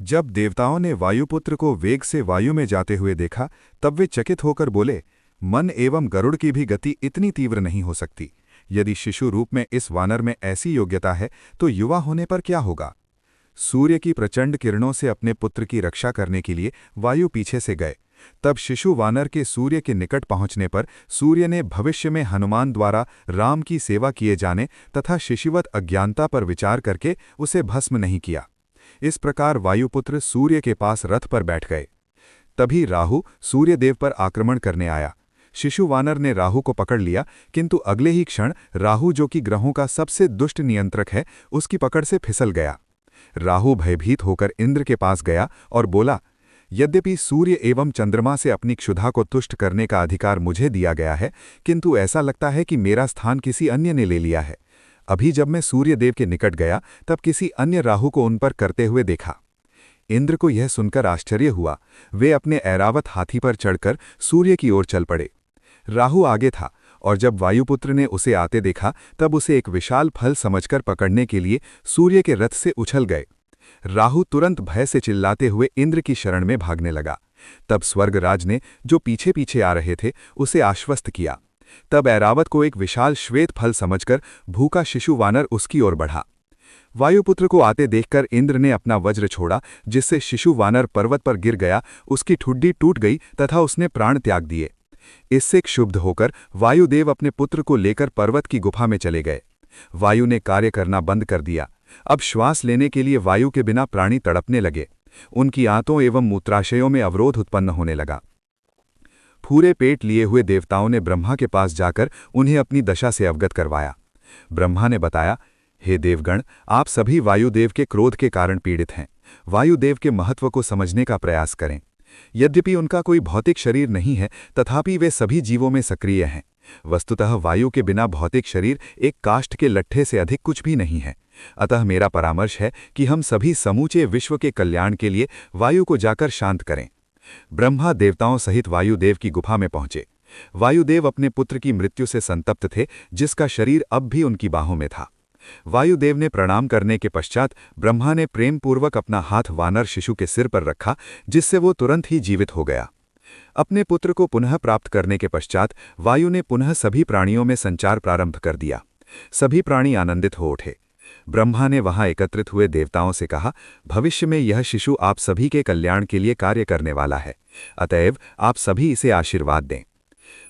जब देवताओं ने वायुपुत्र को वेग से वायु में जाते हुए देखा, तब वे चकित होकर बोले, मन एवं गरुड़ की भी गति इतनी तीव्र नहीं हो सकती। यदि शिशु रूप में इस वानर में ऐसी योग्यता है तो युवा होने पर क्या होगा। सूर्य की प्रचंड किरणों से अपने पुत्र की रक्षा करने के लिए वायु पीछे से गए। तब शिशु वानर के सूर्य के निकट पहुंचने पर सूर्य ने भविष्य में हनुमान द्वारा राम की सेवा किए जाने तथा शिशुवत अज्ञानता पर विचार करके उसे भस्म नहीं किया। इस प्रकार वायुपुत्र सूर्य के पास रथ पर बैठ गए। तभी राहु सूर्यदेव पर आक्रमण करने आया। शिशु वानर ने राहु को पकड़ लिया, किंतु अगले ही क्षण राहु, जो कि ग्रहों का सबसे दुष्ट नियंत्रक है, उसकी पकड़ से फिसल गया। राहु भयभीत होकर इंद्र के पास गया और बोला, यद्यपि सूर्य एवं चंद्रमा से अपनी क्षुधा को तुष्ट करने का अधिकार मुझे दिया गया है, किंतु ऐसा लगता है कि मेरा स्थान किसी अन्य ने ले लिया है। अभी जब मैं सूर्यदेव के निकट गया तब किसी अन्य राहु को उन पर करते हुए देखा। इंद्र को यह सुनकर आश्चर्य हुआ। वे अपने ऐरावत हाथी पर चढ़कर सूर्य की ओर चल पड़े। राहु आगे था और जब वायुपुत्र ने उसे आते देखा तब उसे एक विशाल फल समझकर पकड़ने के लिए सूर्य के रथ से उछल गए। राहु तुरंत भय से चिल्लाते हुए इंद्र की शरण में भागने लगा। तब स्वर्गराज ने, जो पीछे पीछे आ रहे थे, उसे आश्वस्त किया। तब ऐरावत को एक विशाल श्वेत फल समझकर भूखा शिशु वानर उसकी ओर बढ़ा। वायुपुत्र को आते देखकर इंद्र ने अपना वज्र छोड़ा, जिससे शिशु वानर पर्वत पर गिर गया, उसकी ठुड्डी टूट गई तथा उसने प्राण त्याग दिए। इससे क्षुब्ध होकर वायुदेव अपने पुत्र को लेकर पर्वत की गुफा में चले गए। वायु ने कार्य करना बंद कर दिया। अब श्वास लेने के लिए वायु के बिना प्राणी तड़पने लगे। उनकी आंतों एवं मूत्राशयों में अवरोध उत्पन्न होने लगा। पूरे पेट लिए हुए देवताओं ने ब्रह्मा के पास जाकर उन्हें अपनी दशा से अवगत करवाया। ब्रह्मा ने बताया, हे देवगण, आप सभी वायुदेव के क्रोध के कारण पीड़ित हैं। वायुदेव के महत्व को समझने का प्रयास करें। यद्यपि उनका कोई भौतिक शरीर नहीं है, तथापि वे सभी जीवों में सक्रिय हैं। वस्तुतः वायु के बिना भौतिक शरीर एक काष्ठ के लट्ठे से अधिक कुछ भी नहीं है। अतः मेरा परामर्श है कि हम सभी समूचे विश्व के कल्याण के लिए वायु को जाकर शांत करें। ब्रह्मा देवताओं सहित वायुदेव की गुफा में पहुंचे। वायुदेव अपने पुत्र की मृत्यु से संतप्त थे, जिसका शरीर अब भी उनकी बाहों में था। वायुदेव ने प्रणाम करने के पश्चात ब्रह्मा ने प्रेमपूर्वक अपना हाथ वानर शिशु के सिर पर रखा, जिससे वो तुरंत ही जीवित हो गया। अपने पुत्र को पुनः प्राप्त करने के पश्चात वायु ने पुनः सभी प्राणियों में संचार प्रारंभ कर दिया। सभी प्राणी आनंदित हो उठे। ब्रह्मा ने वहां एकत्रित हुए देवताओं से कहा, भविष्य में यह शिशु आप सभी के कल्याण के लिए कार्य करने वाला है, अतएव आप सभी इसे आशीर्वाद दें।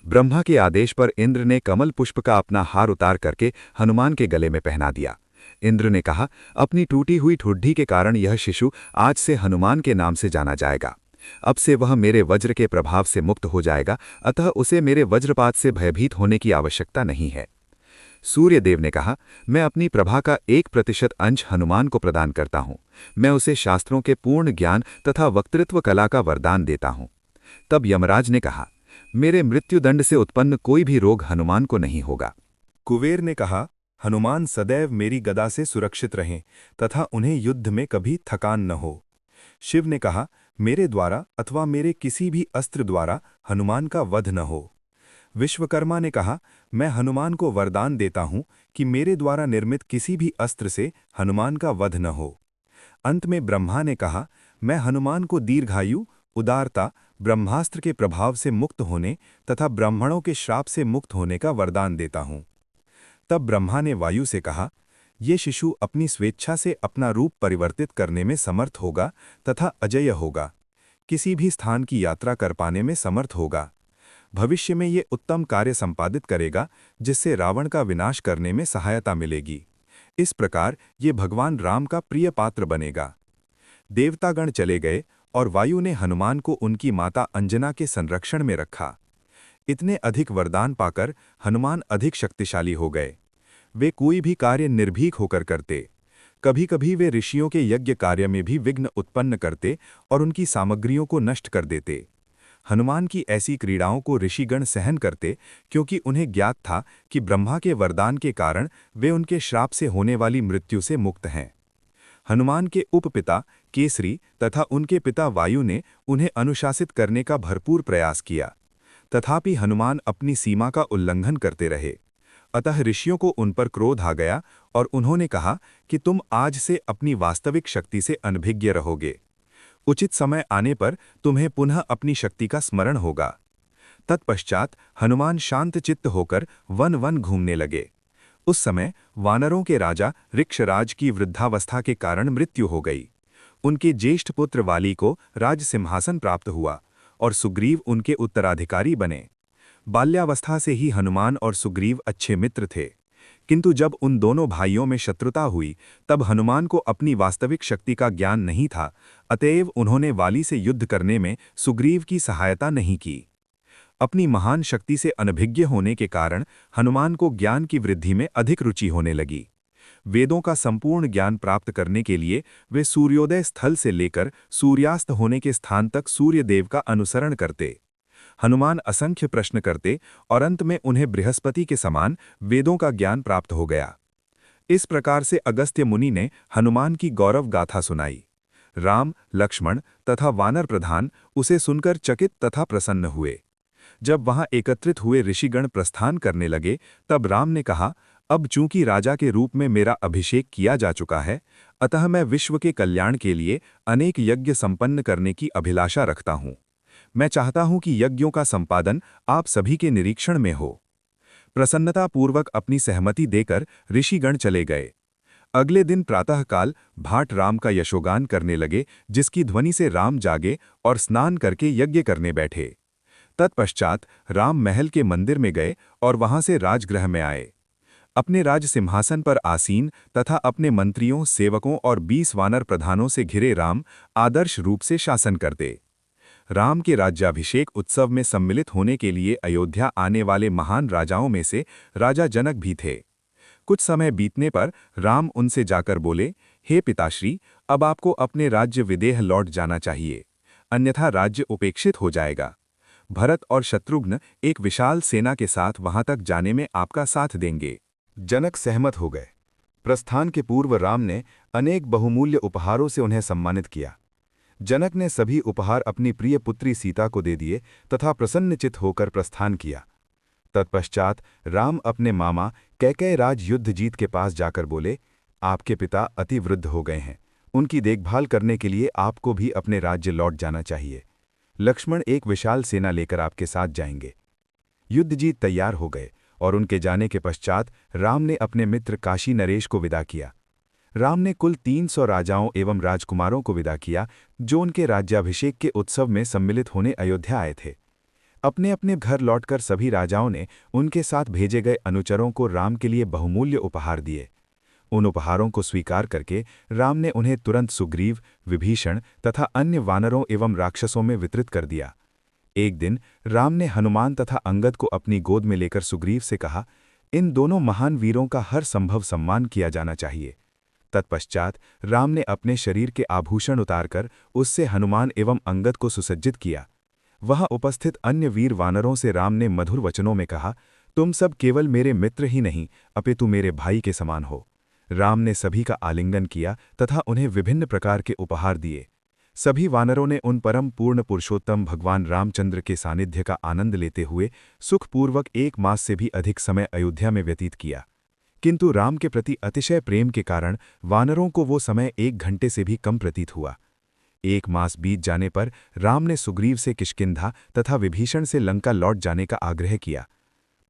ब्रह्मा के आदेश पर इंद्र ने कमल पुष्प का अपना हार उतार करके हनुमान के गले में पहना दिया। इंद्र ने कहा, अपनी टूटी हुई ठुड्डी के कारण यह शिशु आज से हनुमान के नाम से जाना जाएगा। अब से वह मेरे वज्र के प्रभाव से मुक्त हो जाएगा, अतः उसे मेरे वज्रपात से भयभीत होने की आवश्यकता नहीं है। सूर्यदेव ने कहा, मैं अपनी प्रभा का 1% अंश हनुमान को प्रदान करता हूं। मैं उसे शास्त्रों के पूर्ण ज्ञान तथा वक्तृत्व कला का वरदान देता हूं। तब यमराज ने कहा, मेरे मृत्युदंड से उत्पन्न कोई भी रोग हनुमान को नहीं होगा। कुबेर ने कहा, हनुमान सदैव मेरी गदा से सुरक्षित रहें तथा उन्हें युद्ध में कभी थकान न हो। शिव ने कहा, मेरे द्वारा अथवा मेरे किसी भी अस्त्र द्वारा हनुमान का वध न हो। विश्वकर्मा ने कहा, मैं हनुमान को वरदान देता हूं कि मेरे द्वारा निर्मित किसी भी अस्त्र से हनुमान का वध न हो। अंत में ब्रह्मा ने कहा, मैं हनुमान को दीर्घायु, उदारता, ब्रह्मास्त्र के प्रभाव से मुक्त होने तथा ब्राह्मणों के श्राप से मुक्त होने का वरदान देता हूं। तब ब्रह्मा ने वायु से कहा, ये शिशु अपनी स्वेच्छा से अपना रूप परिवर्तित करने में समर्थ होगा तथा अजेय होगा। किसी भी स्थान की यात्रा कर पाने में समर्थ होगा। भविष्य में ये उत्तम कार्य संपादित करेगा, जिससे रावण का विनाश करने में सहायता मिलेगी। इस प्रकार ये भगवान राम का प्रिय पात्र बनेगा। देवतागण चले गए और वायु ने हनुमान को उनकी माता अंजना के संरक्षण में रखा। इतने अधिक वरदान पाकर हनुमान अधिक शक्तिशाली हो गए। वे कोई भी कार्य निर्भीक होकर करते। कभी कभी वे ऋषियों के यज्ञ कार्य में भी विघ्न उत्पन्न करते और उनकी सामग्रियों को नष्ट कर देते। हनुमान की ऐसी क्रीड़ाओं को ऋषिगण सहन करते, क्योंकि उन्हें ज्ञात था कि ब्रह्मा के वरदान के कारण वे उनके श्राप से होने वाली मृत्यु से मुक्त हैं। हनुमान के उपपिता केसरी तथा उनके पिता वायु ने उन्हें अनुशासित करने का भरपूर प्रयास किया, तथापि हनुमान अपनी सीमा का उल्लंघन करते रहे। अतः ऋषियों को उन पर क्रोध आ गया और उन्होंने कहा कि तुम आज से अपनी वास्तविक शक्ति से अनभिज्ञ रहोगे। उचित समय आने पर तुम्हें पुनः अपनी शक्ति का स्मरण होगा। तत्पश्चात हनुमान शांत चित्त होकर वन वन घूमने लगे। उस समय वानरों के राजा ऋक्षराज की वृद्धावस्था के कारण मृत्यु हो गई। उनके ज्येष्ठ पुत्र वाली को राज सिंहासन प्राप्त हुआ और सुग्रीव उनके उत्तराधिकारी बने। बाल्यावस्था से ही हनुमान और सुग्रीव अच्छे मित्र थे, किंतु जब उन दोनों भाइयों में शत्रुता हुई तब हनुमान को अपनी वास्तविक शक्ति का ज्ञान नहीं था, अतएव उन्होंने वाली से युद्ध करने में सुग्रीव की सहायता नहीं की। अपनी महान शक्ति से अनभिज्ञ होने के कारण हनुमान को ज्ञान की वृद्धि में अधिक रुचि होने लगी। वेदों का संपूर्ण ज्ञान प्राप्त करने के लिए वे सूर्योदय स्थल से लेकर सूर्यास्त होने के स्थान तक सूर्यदेव का अनुसरण करते। हनुमान असंख्य प्रश्न करते और अंत में उन्हें बृहस्पति के समान वेदों का ज्ञान प्राप्त हो गया। इस प्रकार से अगस्त्य मुनि ने हनुमान की गौरव गाथा सुनाई। राम, लक्ष्मण तथा वानर प्रधान उसे सुनकर चकित तथा प्रसन्न हुए। जब वहां एकत्रित हुए ऋषिगण प्रस्थान करने लगे तब राम ने कहा, अब चूंकि राजा के रूप में मेरा अभिषेक किया जा चुका है, अतः मैं विश्व के कल्याण के लिए अनेक यज्ञ संपन्न करने की अभिलाषा रखता हूं। मैं चाहता हूं कि यज्ञों का संपादन आप सभी के निरीक्षण में हो। प्रसन्नतापूर्वक अपनी सहमति देकर ऋषिगण चले गए। अगले दिन प्रातःकाल भाट राम का यशोगान करने लगे, जिसकी ध्वनि से राम जागे और स्नान करके यज्ञ करने बैठे। तत्पश्चात राम महल के मंदिर में गए और वहां से राजगृह में आए। अपने राज सिंहासन पर आसीन तथा अपने मंत्रियों, सेवकों और 20 वानर प्रधानों से घिरे राम आदर्श रूप से शासन करते। राम के राज्याभिषेक उत्सव में सम्मिलित होने के लिए अयोध्या आने वाले महान राजाओं में से राजा जनक भी थे। कुछ समय बीतने पर राम उनसे जाकर बोले, हे पिताश्री, अब आपको अपने राज्य विदेह लौट जाना चाहिए, अन्यथा राज्य उपेक्षित हो जाएगा। भरत और शत्रुघ्न एक विशाल सेना के साथ वहां तक जाने में आपका साथ देंगे। जनक सहमत हो गए। प्रस्थान के पूर्व राम ने अनेक बहुमूल्य उपहारों से उन्हें सम्मानित किया। जनक ने सभी उपहार अपनी प्रिय पुत्री सीता को दे दिए तथा प्रसन्नचित होकर प्रस्थान किया। तत्पश्चात राम अपने मामा कैकेयराज युद्धजीत के पास जाकर बोले, आपके पिता अति वृद्ध हो गए हैं, उनकी देखभाल करने के लिए आपको भी अपने राज्य लौट जाना चाहिए। लक्ष्मण एक विशाल सेना लेकर आपके साथ जाएंगे। युद्धजीत तैयार हो गए और उनके जाने के पश्चात राम ने अपने मित्र काशी नरेश को विदा किया। राम ने कुल 300 राजाओं एवं राजकुमारों को विदा किया, जो उनके राज्याभिषेक के उत्सव में सम्मिलित होने अयोध्या आए थे। अपने अपने घर लौटकर सभी राजाओं ने उनके साथ भेजे गए अनुचरों को राम के लिए बहुमूल्य उपहार दिए। उन उपहारों को स्वीकार करके राम ने उन्हें तुरंत सुग्रीव, विभीषण तथा अन्य वानरों एवं राक्षसों में वितरित कर दिया। एक दिन राम ने हनुमान तथा अंगद को अपनी गोद में लेकर सुग्रीव से कहा, इन दोनों महान वीरों का हर संभव सम्मान किया जाना चाहिए। तत्पश्चात राम ने अपने शरीर के आभूषण उतारकर उससे हनुमान एवं अंगद को सुसज्जित किया। वहां उपस्थित अन्य वीर वानरों से राम ने मधुर वचनों में कहा, तुम सब केवल मेरे मित्र ही नहीं अपितु मेरे भाई के समान हो। राम ने सभी का आलिंगन किया तथा उन्हें विभिन्न प्रकार के उपहार दिए। सभी वानरों ने उन परम पूर्ण पुरुषोत्तम भगवान रामचंद्र के सानिध्य का आनंद लेते हुए सुखपूर्वक 1 मास से भी अधिक समय अयोध्या में व्यतीत किया। किंतु राम के प्रति अतिशय प्रेम के कारण वानरों को वो समय 1 घंटे से भी कम प्रतीत हुआ। 1 मास बीत जाने पर राम ने सुग्रीव से किष्किंधा तथा विभीषण से लंका लौट जाने का आग्रह किया।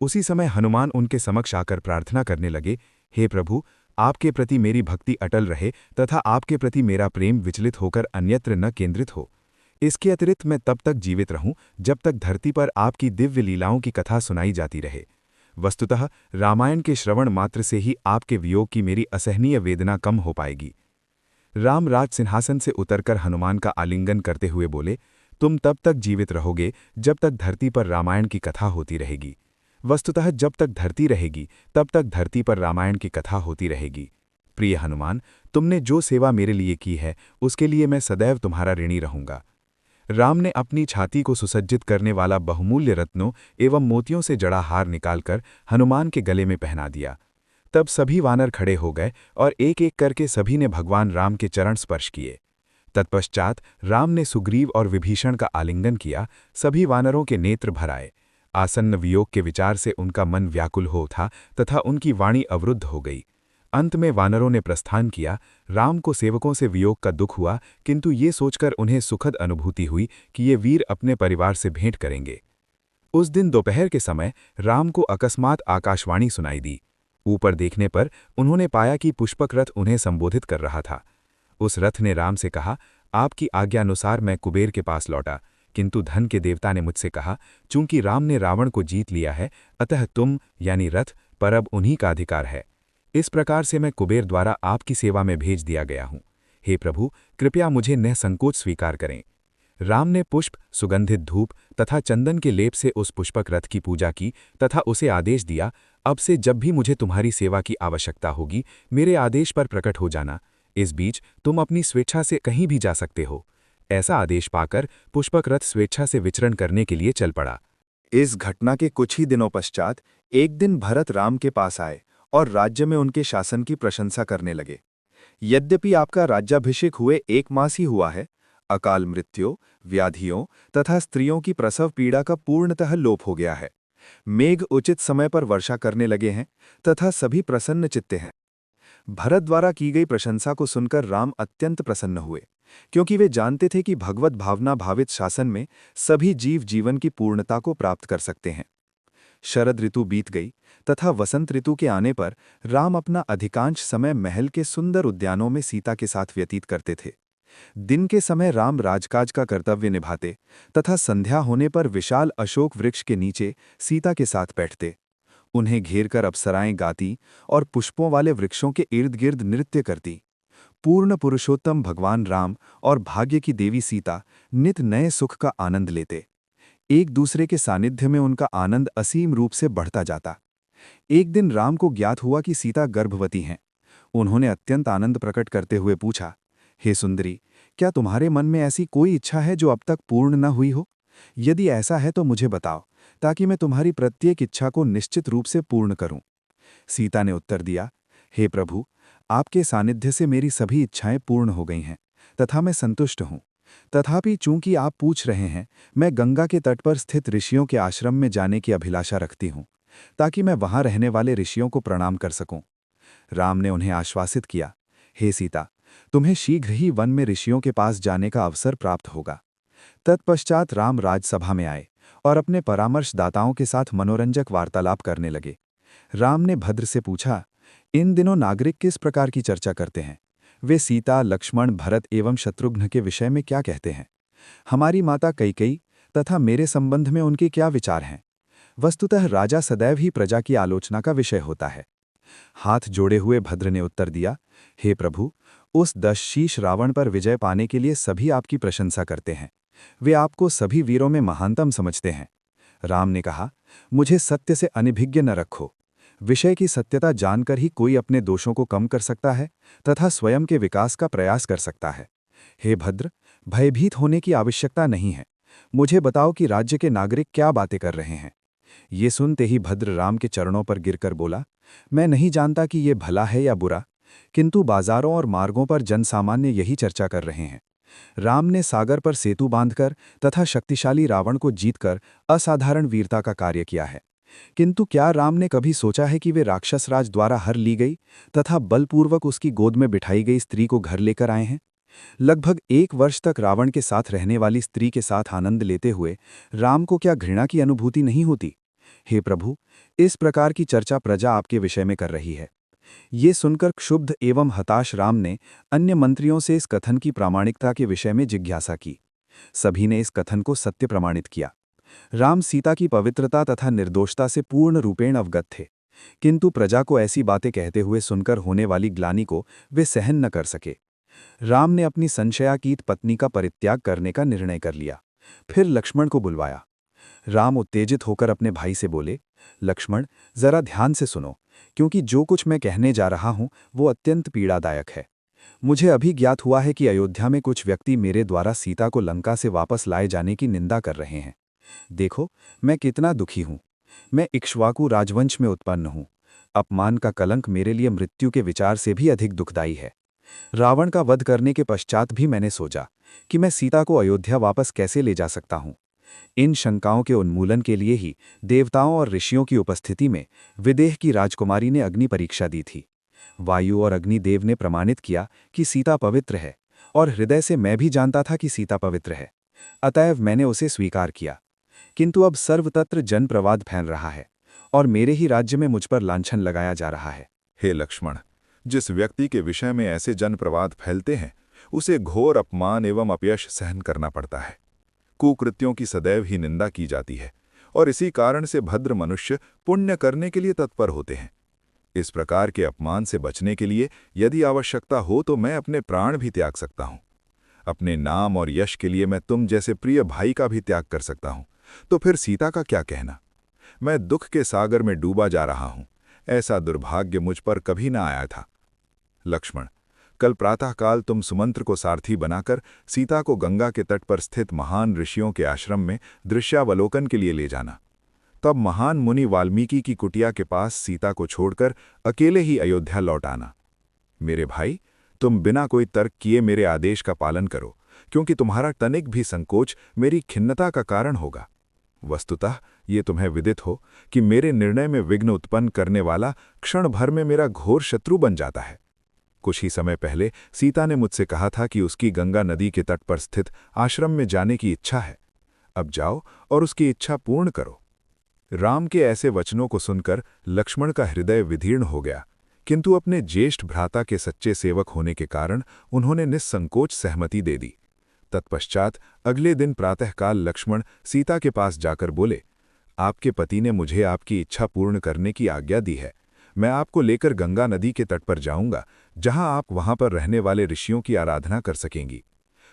उसी समय हनुमान उनके समक्ष आकर प्रार्थना करने लगे, हे प्रभु, आपके प्रति मेरी भक्ति अटल रहे तथा आपके प्रति मेरा प्रेम विचलित होकर अन्यत्र न केंद्रित हो। इसके अतिरिक्त मैं तब तक जीवित रहूं जब तक धरती पर आपकी दिव्य लीलाओं की कथा सुनाई जाती रहे। वस्तुतः रामायण के श्रवण मात्र से ही आपके वियोग की मेरी असहनीय वेदना कम हो पाएगी। राम राज सिंहासन से उतरकर हनुमान का आलिंगन करते हुए बोले, तुम तब तक जीवित रहोगे जब तक धरती पर रामायण की कथा होती रहेगी। वस्तुतः जब तक धरती रहेगी तब तक धरती पर रामायण की कथा होती रहेगी। प्रिय हनुमान, तुमने जो सेवा मेरे लिए की है उसके लिए मैं सदैव तुम्हारा ऋणी रहूंगा। राम ने अपनी छाती को सुसज्जित करने वाला बहुमूल्य रत्नों एवं मोतियों से जड़ा हार निकालकर हनुमान के गले में पहना दिया। तब सभी वानर खड़े हो गए और एक एक करके सभी ने भगवान राम के चरण स्पर्श किए। तत्पश्चात राम ने सुग्रीव और विभीषण का आलिंगन किया। सभी वानरों के नेत्र भर आए। आसन्न वियोग के विचार से उनका मन व्याकुल हो उठा तथा उनकी वाणी अवरुद्ध हो गई। अंत में वानरों ने प्रस्थान किया। राम को सेवकों से वियोग का दुख हुआ, किंतु ये सोचकर उन्हें सुखद अनुभूति हुई कि ये वीर अपने परिवार से भेंट करेंगे। उस दिन दोपहर के समय राम को अकस्मात आकाशवाणी सुनाई दी। ऊपर देखने पर उन्होंने पाया कि पुष्पक रथ उन्हें संबोधित कर रहा था। उस रथ ने राम से कहा, आपकी आज्ञानुसार मैं कुबेर के पास लौटा, किंतु धन के देवता ने मुझसे कहा, चूंकि राम ने रावण को जीत लिया है, अतः तुम यानी रथ पर अब उन्हीं का अधिकार है। इस प्रकार से मैं कुबेर द्वारा आपकी सेवा में भेज दिया गया हूं। हे प्रभु, कृपया मुझे निःसंकोच स्वीकार करें। राम ने पुष्प, सुगंधित धूप तथा चंदन के लेप से उस पुष्पक रथ की पूजा की तथा उसे आदेश दिया, अब से जब भी मुझे तुम्हारी सेवा की आवश्यकता होगी, मेरे आदेश पर प्रकट हो जाना। इस बीच तुम अपनी स्वेच्छा से कहीं भी जा सकते हो। ऐसा आदेश पाकर पुष्पक रथ स्वेच्छा से विचरण करने के लिए चल पड़ा। इस घटना के कुछ ही दिनों पश्चात एक दिन भरत राम के पास आए और राज्य में उनके शासन की प्रशंसा करने लगे। यद्यपि आपका राज्याभिषेक हुए 1 मास ही हुआ है, अकाल मृत्यु, व्याधियों तथा स्त्रियों की प्रसव पीड़ा का पूर्णतः लोप हो गया है। मेघ उचित समय पर वर्षा करने लगे हैं तथा सभी प्रसन्न चित्ते हैं। भरत द्वारा की गई प्रशंसा को सुनकर राम अत्यंत प्रसन्न हुए, क्योंकि वे जानते थे कि भगवत भावना भावित शासन में सभी जीव जीवन की पूर्णता को प्राप्त कर सकते हैं। शरद ऋतु बीत गई तथा वसंत ऋतु के आने पर राम अपना अधिकांश समय महल के सुंदर उद्यानों में सीता के साथ व्यतीत करते थे। दिन के समय राम राजकाज का कर्तव्य निभाते तथा संध्या होने पर विशाल अशोक वृक्ष के नीचे सीता के साथ बैठते। उन्हें घेरकर अप्सराएं गाती और पुष्पों वाले वृक्षों के इर्द गिर्द नृत्य करती। पूर्ण पुरुषोत्तम भगवान राम और भाग्य की देवी सीता नित नए सुख का आनंद लेते। एक दूसरे के सानिध्य में उनका आनंद असीम रूप से बढ़ता जाता। एक दिन राम को ज्ञात हुआ कि सीता गर्भवती हैं। उन्होंने अत्यंत आनंद प्रकट करते हुए पूछा, हे सुंदरी, क्या तुम्हारे मन में ऐसी कोई इच्छा है जो अब तक पूर्ण न हुई हो? यदि ऐसा है तो मुझे बताओ, ताकि मैं तुम्हारी प्रत्येक इच्छा को निश्चित रूप से पूर्ण करूं। सीता ने उत्तर दिया, हे प्रभु, आपके सानिध्य से मेरी सभी इच्छाएं पूर्ण हो गई हैं तथा मैं संतुष्ट हूं। तथापि चूंकि आप पूछ रहे हैं, मैं गंगा के तट पर स्थित ऋषियों के आश्रम में जाने की अभिलाषा रखती हूं, ताकि मैं वहां रहने वाले ऋषियों को प्रणाम कर सकूं। राम ने उन्हें आश्वासित किया, हे सीता, तुम्हें शीघ्र ही वन में ऋषियों के पास जाने का अवसर प्राप्त होगा। तत्पश्चात राम राजसभा में आए और अपने परामर्शदाताओं के साथ मनोरंजक वार्तालाप करने लगे। राम ने भद्र से पूछा, इन दिनों नागरिक किस प्रकार की चर्चा करते हैं? वे सीता, लक्ष्मण, भरत एवं शत्रुघ्न के विषय में क्या कहते हैं? हमारी माता कैकेयी तथा मेरे संबंध में उनके क्या विचार हैं? वस्तुतः राजा सदैव ही प्रजा की आलोचना का विषय होता है। हाथ जोड़े हुए भद्र ने उत्तर दिया, हे प्रभु, उस दशशीष रावण पर विजय पाने के लिए सभी आपकी प्रशंसा करते हैं। वे आपको सभी वीरों में महानतम समझते हैं। राम ने कहा, मुझे सत्य से अनभिज्ञ न रखो। विषय की सत्यता जानकर ही कोई अपने दोषों को कम कर सकता है तथा स्वयं के विकास का प्रयास कर सकता है। हे भद्र, भयभीत होने की आवश्यकता नहीं है। मुझे बताओ कि राज्य के नागरिक क्या बातें कर रहे हैं। ये सुनते ही भद्र राम के चरणों पर गिरकर बोला, मैं नहीं जानता कि ये भला है या बुरा, किंतु बाजारों और मार्गों पर जनसामान्य यही चर्चा कर रहे हैं। राम ने सागर पर सेतु बांधकर तथा शक्तिशाली रावण को जीतकर असाधारण वीरता का कार्य किया है। किंतु क्या राम ने कभी सोचा है कि वे राक्षस राज द्वारा हर ली गई तथा बलपूर्वक उसकी गोद में बिठाई गई स्त्री को घर लेकर आए हैं? लगभग 1 वर्ष तक रावण के साथ रहने वाली स्त्री के साथ आनंद लेते हुए राम को क्या घृणा की अनुभूति नहीं होती? हे प्रभु, इस प्रकार की चर्चा प्रजा आपके विषय में कर रही है। ये सुनकर क्षुब्ध एवं हताश राम ने अन्य मंत्रियों से इस कथन की प्रामाणिकता के विषय में जिज्ञासा की। सभी ने इस कथन को सत्य प्रमाणित किया। राम सीता की पवित्रता तथा निर्दोषता से पूर्ण रूपेण अवगत थे, किंतु प्रजा को ऐसी बातें कहते हुए सुनकर होने वाली ग्लानि को वे सहन न कर सके। राम ने अपनी संशयातीत पत्नी का परित्याग करने का निर्णय कर लिया। फिर लक्ष्मण को बुलवाया। राम उत्तेजित होकर अपने भाई से बोले, लक्ष्मण, जरा ध्यान से सुनो, क्योंकि जो कुछ मैं कहने जा रहा हूं वो अत्यंत पीड़ादायक है। मुझे अभी ज्ञात हुआ है कि अयोध्या में कुछ व्यक्ति मेरे द्वारा सीता को लंका से वापस लाए जाने की निंदा कर रहे हैं। देखो, मैं कितना दुखी हूं। मैं इक्ष्वाकु राजवंश में उत्पन्न हूं। अपमान का कलंक मेरे लिए मृत्यु के विचार से भी अधिक दुखदायी है। रावण का वध करने के पश्चात भी मैंने सोचा कि मैं सीता को अयोध्या वापस कैसे ले जा सकता हूं। इन शंकाओं के उन्मूलन के लिए ही देवताओं और ऋषियों की उपस्थिति में विदेह की राजकुमारी ने अग्नि परीक्षा दी थी। वायु और अग्निदेव ने प्रमाणित किया कि सीता पवित्र है, और हृदय से मैं भी जानता था कि सीता पवित्र है, अतएव मैंने उसे स्वीकार किया। किंतु अब सर्वत्र जन प्रवाद फैल रहा है, और मेरे ही राज्य में मुझ पर लांछन लगाया जा रहा है। हे लक्ष्मण, जिस व्यक्ति के विषय में ऐसे जन प्रवाद फैलते हैं, उसे घोर अपमान एवं अपयश सहन करना पड़ता है। कुकृत्यों की सदैव ही निंदा की जाती है, और इसी कारण से भद्र मनुष्य पुण्य करने के लिए तत्पर होते हैं। इस प्रकार के अपमान से बचने के लिए यदि आवश्यकता हो तो मैं अपने प्राण भी त्याग सकता हूँ। अपने नाम और यश के लिए मैं तुम जैसे प्रिय भाई का भी त्याग कर सकता हूँ। तो फिर सीता का क्या कहना? मैं दुख के सागर में डूबा जा रहा हूँ। ऐसा दुर्भाग्य मुझ पर कभी ना आया था। लक्ष्मण, कल प्रातःकाल तुम सुमंत्र को सारथी बनाकर सीता को गंगा के तट पर स्थित महान ऋषियों के आश्रम में दृश्यावलोकन के लिए ले जाना। तब महान मुनि वाल्मीकि की कुटिया के पास सीता को छोड़कर अकेले ही अयोध्या लौट आना। मेरे भाई, तुम बिना कोई तर्क किए मेरे आदेश का पालन करो, क्योंकि तुम्हारा तनिक भी संकोच मेरी खिन्नता का कारण होगा। वस्तुतः ये तुम्हें विदित हो कि मेरे निर्णय में विघ्न उत्पन्न करने वाला क्षण भर में मेरा घोर शत्रु बन जाता है। कुछ ही समय पहले सीता ने मुझसे कहा था कि उसकी गंगा नदी के तट पर स्थित आश्रम में जाने की इच्छा है। अब जाओ और उसकी इच्छा पूर्ण करो। राम के ऐसे वचनों को सुनकर लक्ष्मण का हृदय विदीर्ण हो गया, किंतु अपने ज्येष्ठ भ्राता के सच्चे सेवक होने के कारण उन्होंने निस्संकोच सहमति दे दी। तत्पश्चात अगले दिन प्रातःकाल लक्ष्मण सीता के पास जाकर बोले, आपके पति ने मुझे आपकी इच्छा पूर्ण करने की आज्ञा दी है। मैं आपको लेकर गंगा नदी के तट पर जाऊंगा, जहां आप वहां पर रहने वाले ऋषियों की आराधना कर सकेंगी।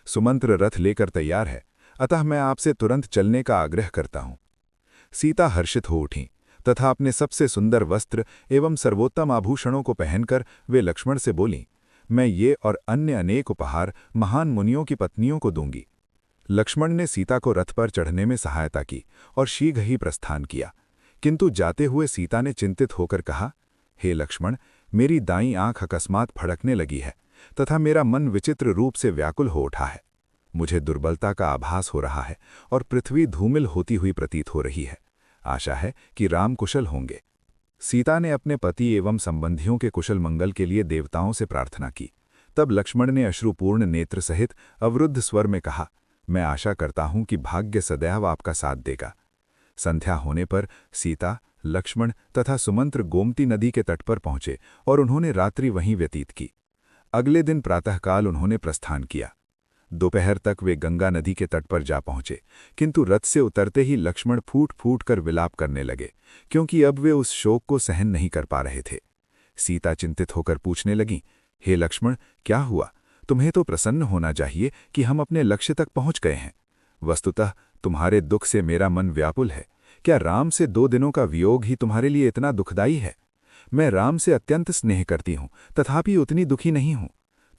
सुमंत्र रथ लेकर तैयार है, अतः मैं आपसे तुरंत चलने का आग्रह करता हूं। सीता हर्षित हो उठीं तथा अपने सबसे सुंदर वस्त्र एवं सर्वोत्तम आभूषणों को पहनकर वे लक्ष्मण से बोलीं, मैं ये और अन्य अनेक उपहार महान मुनियों की पत्नियों को दूंगी। लक्ष्मण ने सीता को रथ पर चढ़ने में सहायता की और शीघ्र ही प्रस्थान किया, किंतु जाते हुए सीता ने चिंतित होकर कहा, हे लक्ष्मण, मेरी दाईं आंख अकस्मात फड़कने लगी है तथा मेरा मन विचित्र रूप से व्याकुल हो उठा है। मुझे दुर्बलता का आभास हो रहा है और पृथ्वी धूमिल होती हुई प्रतीत हो रही है। आशा है कि राम कुशल होंगे। सीता ने अपने पति एवं संबंधियों के कुशल मंगल के लिए देवताओं से प्रार्थना की। तब लक्ष्मण ने अश्रुपूर्ण नेत्र सहित अवरुद्ध स्वर में कहा, मैं आशा करता हूं कि भाग्य सदैव आपका साथ देगा। संध्या होने पर सीता, लक्ष्मण तथा सुमंत्र गोमती नदी के तट पर पहुंचे और उन्होंने रात्रि वहीं व्यतीत की। अगले दिन प्रातःकाल उन्होंने प्रस्थान किया। दोपहर तक वे गंगा नदी के तट पर जा पहुंचे, किंतु रथ से उतरते ही लक्ष्मण फूट फूट कर विलाप करने लगे, क्योंकि अब वे उस शोक को सहन नहीं कर पा रहे थे। सीता चिंतित होकर पूछने लगीं, हे लक्ष्मण, क्या हुआ? तुम्हें तो प्रसन्न होना चाहिए कि हम अपने लक्ष्य तक पहुंच गए हैं। वस्तुतः तुम्हारे दुख से मेरा मन व्याकुल है। क्या राम से 2 दिनों का वियोग ही तुम्हारे लिए इतना दुखदायी है? मैं राम से अत्यंत स्नेह करती हूं, तथापि उतनी दुखी नहीं हूं।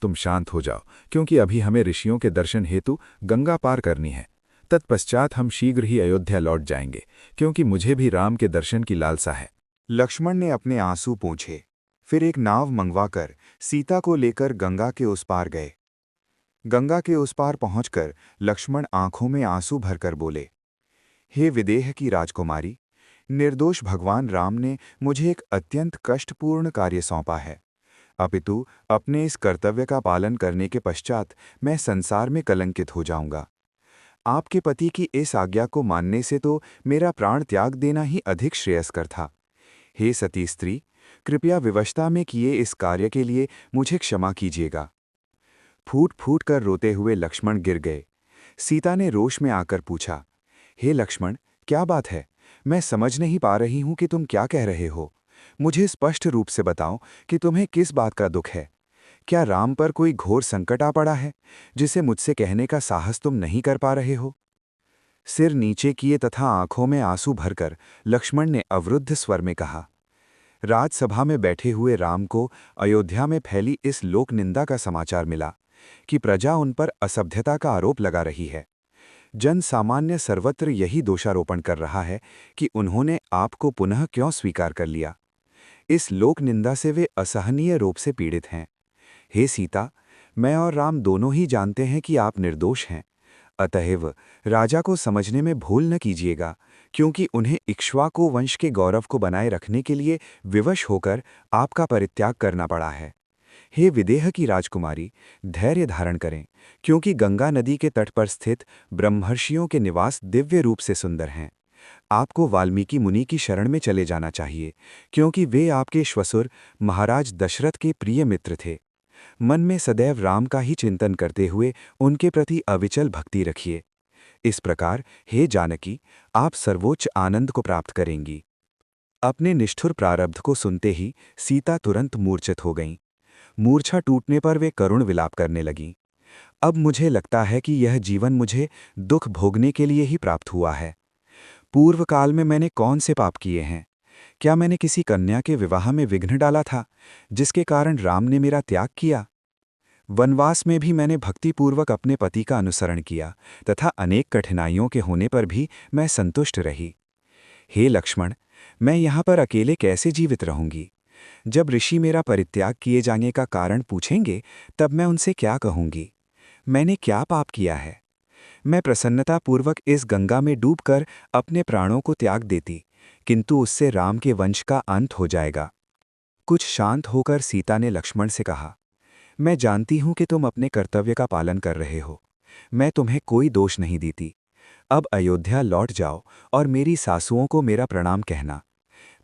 तुम शांत हो जाओ, क्योंकि अभी हमें ऋषियों के दर्शन हेतु गंगा पार करनी है। तत्पश्चात हम शीघ्र ही अयोध्या लौट जाएंगे, क्योंकि मुझे भी राम के दर्शन की लालसा है। लक्ष्मण ने अपने आंसू पोंछे, फिर एक नाव मंगवाकर सीता को लेकर गंगा के उस पार गए। गंगा के उस पार पहुंचकर लक्ष्मण आंखों में आंसू भरकर बोले, हे विदेह की राजकुमारी, निर्दोष भगवान राम ने मुझे एक अत्यंत कष्टपूर्ण कार्य सौंपा है। अपितु अपने इस कर्तव्य का पालन करने के पश्चात मैं संसार में कलंकित हो जाऊंगा। आपके पति की इस आज्ञा को मानने से तो मेरा प्राण त्याग देना ही अधिक श्रेयस्कर था। हे सती स्त्री, कृपया विवशता में किए इस कार्य के लिए मुझे क्षमा कीजिएगा। फूट फूट कर रोते हुए लक्ष्मण गिर गए। सीता ने रोष में आकर पूछा, हे लक्ष्मण, क्या बात है? मैं समझ नहीं पा रही हूं कि तुम क्या कह रहे हो। मुझे स्पष्ट रूप से बताओ कि तुम्हें किस बात का दुख है। क्या राम पर कोई घोर संकट आ पड़ा है, जिसे मुझसे कहने का साहस तुम नहीं कर पा रहे हो? सिर नीचे किए तथा आंखों में आंसू भरकर लक्ष्मण ने अवरुद्ध स्वर में कहा, राजसभा में बैठे हुए राम को अयोध्या में फैली इस लोक निंदा का समाचार मिला कि प्रजा उन पर असभ्यता का आरोप लगा रही है। जन सामान्य सर्वत्र यही दोषारोपण कर रहा है कि उन्होंने आपको पुनः क्यों स्वीकार कर लिया। इस लोक निंदा से वे असहनीय रूप से पीड़ित हैं। हे सीता, मैं और राम दोनों ही जानते हैं कि आप निर्दोष हैं, अतएव राजा को समझने में भूल न कीजिएगा, क्योंकि उन्हें इक्ष्वाकु वंश के गौरव को बनाए रखने के लिए विवश होकर आपका परित्याग करना पड़ा है। हे विदेह की राजकुमारी, धैर्य धारण करें, क्योंकि गंगा नदी के तट पर स्थित ब्रह्मर्षियों के निवास दिव्य रूप से सुंदर हैं। आपको वाल्मीकि मुनि की शरण में चले जाना चाहिए, क्योंकि वे आपके श्वसुर महाराज दशरथ के प्रिय मित्र थे। मन में सदैव राम का ही चिंतन करते हुए उनके प्रति अविचल भक्ति रखिए। इस प्रकार हे जानकी, आप सर्वोच्च आनंद को प्राप्त करेंगी। अपने निष्ठुर प्रारब्ध को सुनते ही सीता तुरंत मूर्छित हो गईं। मूर्छा टूटने पर वे करुण विलाप करने लगीं। अब मुझे लगता है कि यह जीवन मुझे दुख भोगने के लिए ही प्राप्त हुआ है। पूर्व काल में मैंने कौन से पाप किए हैं? क्या मैंने किसी कन्या के विवाह में विघ्न डाला था, जिसके कारण राम ने मेरा त्याग किया? वनवास में भी मैंने भक्तिपूर्वक अपने पति का अनुसरण किया तथा अनेक कठिनाइयों के होने पर भी मैं संतुष्ट रही। हे लक्ष्मण, मैं यहाँ पर अकेले कैसे जीवित रहूंगी? जब ऋषि मेरा परित्याग किए जाने का कारण पूछेंगे, तब मैं उनसे क्या कहूंगी? मैंने क्या पाप किया है? मैं प्रसन्नतापूर्वक इस गंगा में डूबकर अपने प्राणों को त्याग देती, किंतु उससे राम के वंश का अंत हो जाएगा। कुछ शांत होकर सीता ने लक्ष्मण से कहा, मैं जानती हूं कि तुम अपने कर्तव्य का पालन कर रहे हो। मैं तुम्हें कोई दोष नहीं देती। अब अयोध्या लौट जाओ और मेरी सासुओं को मेरा प्रणाम कहना।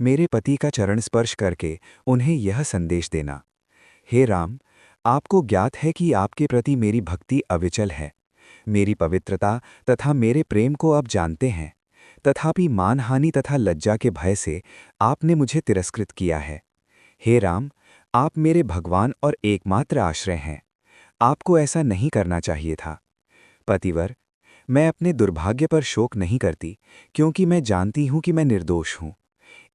मेरे पति का चरण स्पर्श करके उन्हें यह संदेश देना, हे राम, आपको ज्ञात है कि आपके प्रति मेरी भक्ति अविचल है। मेरी पवित्रता तथा मेरे प्रेम को आप जानते हैं, तथापि मानहानि तथा लज्जा के भय से आपने मुझे तिरस्कृत किया है। हे राम, आप मेरे भगवान और एकमात्र आश्रय हैं। आपको ऐसा नहीं करना चाहिए था। पतिवर, मैं अपने दुर्भाग्य पर शोक नहीं करती, क्योंकि मैं जानती हूं कि मैं निर्दोष हूं।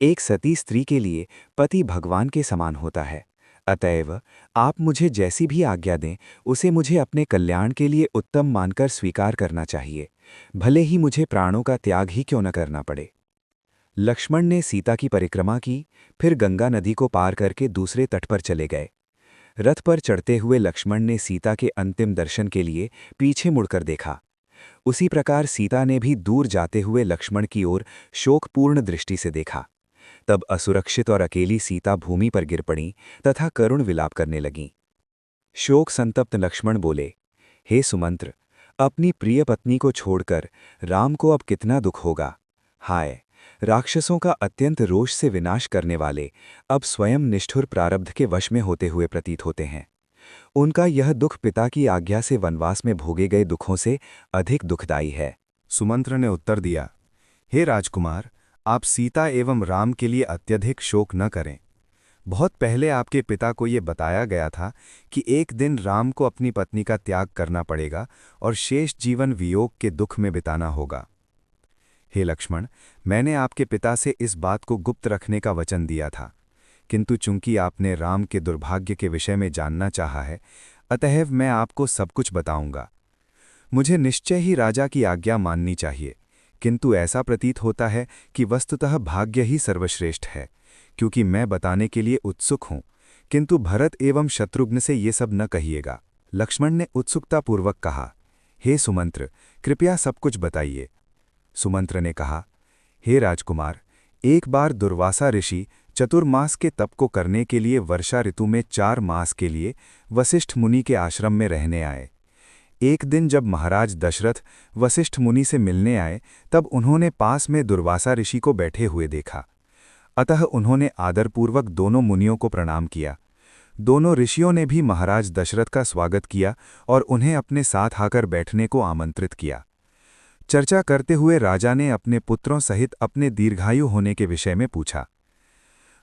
एक सती स्त्री के लिए पति भगवान के समान होता है। अतएव आप मुझे जैसी भी आज्ञा दें, उसे मुझे अपने कल्याण के लिए उत्तम मानकर स्वीकार करना चाहिए, भले ही मुझे प्राणों का त्याग ही क्यों न करना पड़े। लक्ष्मण ने सीता की परिक्रमा की, फिर गंगा नदी को पार करके दूसरे तट पर चले गए। रथ पर चढ़ते हुए लक्ष्मण ने सीता के अंतिम दर्शन के लिए पीछे मुड़कर देखा। उसी प्रकार सीता ने भी दूर जाते हुए लक्ष्मण की ओर शोकपूर्ण दृष्टि से देखा। तब असुरक्षित और अकेली सीता भूमि पर गिर पड़ी तथा करुण विलाप करने लगीं। शोक संतप्त लक्ष्मण बोले, हे सुमंत्र, अपनी प्रिय पत्नी को छोड़कर राम को अब कितना दुख होगा। हाय, राक्षसों का अत्यंत रोष से विनाश करने वाले अब स्वयं निष्ठुर प्रारब्ध के वश में होते हुए प्रतीत होते हैं। उनका यह दुख पिता की आज्ञा से वनवास में भोगे गए दुखों से अधिक दुखदायी है। सुमंत्र ने उत्तर दिया, हे राजकुमार, आप सीता एवं राम के लिए अत्यधिक शोक न करें। बहुत पहले आपके पिता को ये बताया गया था कि एक दिन राम को अपनी पत्नी का त्याग करना पड़ेगा और शेष जीवन वियोग के दुख में बिताना होगा। हे लक्ष्मण, मैंने आपके पिता से इस बात को गुप्त रखने का वचन दिया था, किंतु चूंकि आपने राम के दुर्भाग्य के विषय में जानना चाहा है, अतएव मैं आपको सब कुछ बताऊंगा। मुझे निश्चय ही राजा की आज्ञा माननी चाहिए, किंतु ऐसा प्रतीत होता है कि वस्तुतः भाग्य ही सर्वश्रेष्ठ है, क्योंकि मैं बताने के लिए उत्सुक हूं, किंतु भरत एवं शत्रुघ्न से ये सब न कहिएगा। लक्ष्मण ने उत्सुकतापूर्वक कहा, हे सुमंत्र, कृपया सब कुछ बताइए। सुमंत्र ने कहा, हे राजकुमार, एक बार दुर्वासा ऋषि चतुर्मास के तप को करने के लिए वर्षा ऋतु में 4 मास के लिए वशिष्ठ मुनि के आश्रम में रहने आए। एक दिन जब महाराज दशरथ वशिष्ठ मुनि से मिलने आए, तब उन्होंने पास में दुर्वासा ऋषि को बैठे हुए देखा। अतः उन्होंने आदरपूर्वक दोनों मुनियों को प्रणाम किया। दोनों ऋषियों ने भी महाराज दशरथ का स्वागत किया और उन्हें अपने साथ आकर बैठने को आमंत्रित किया। चर्चा करते हुए राजा ने अपने पुत्रों सहित अपने दीर्घायु होने के विषय में पूछा।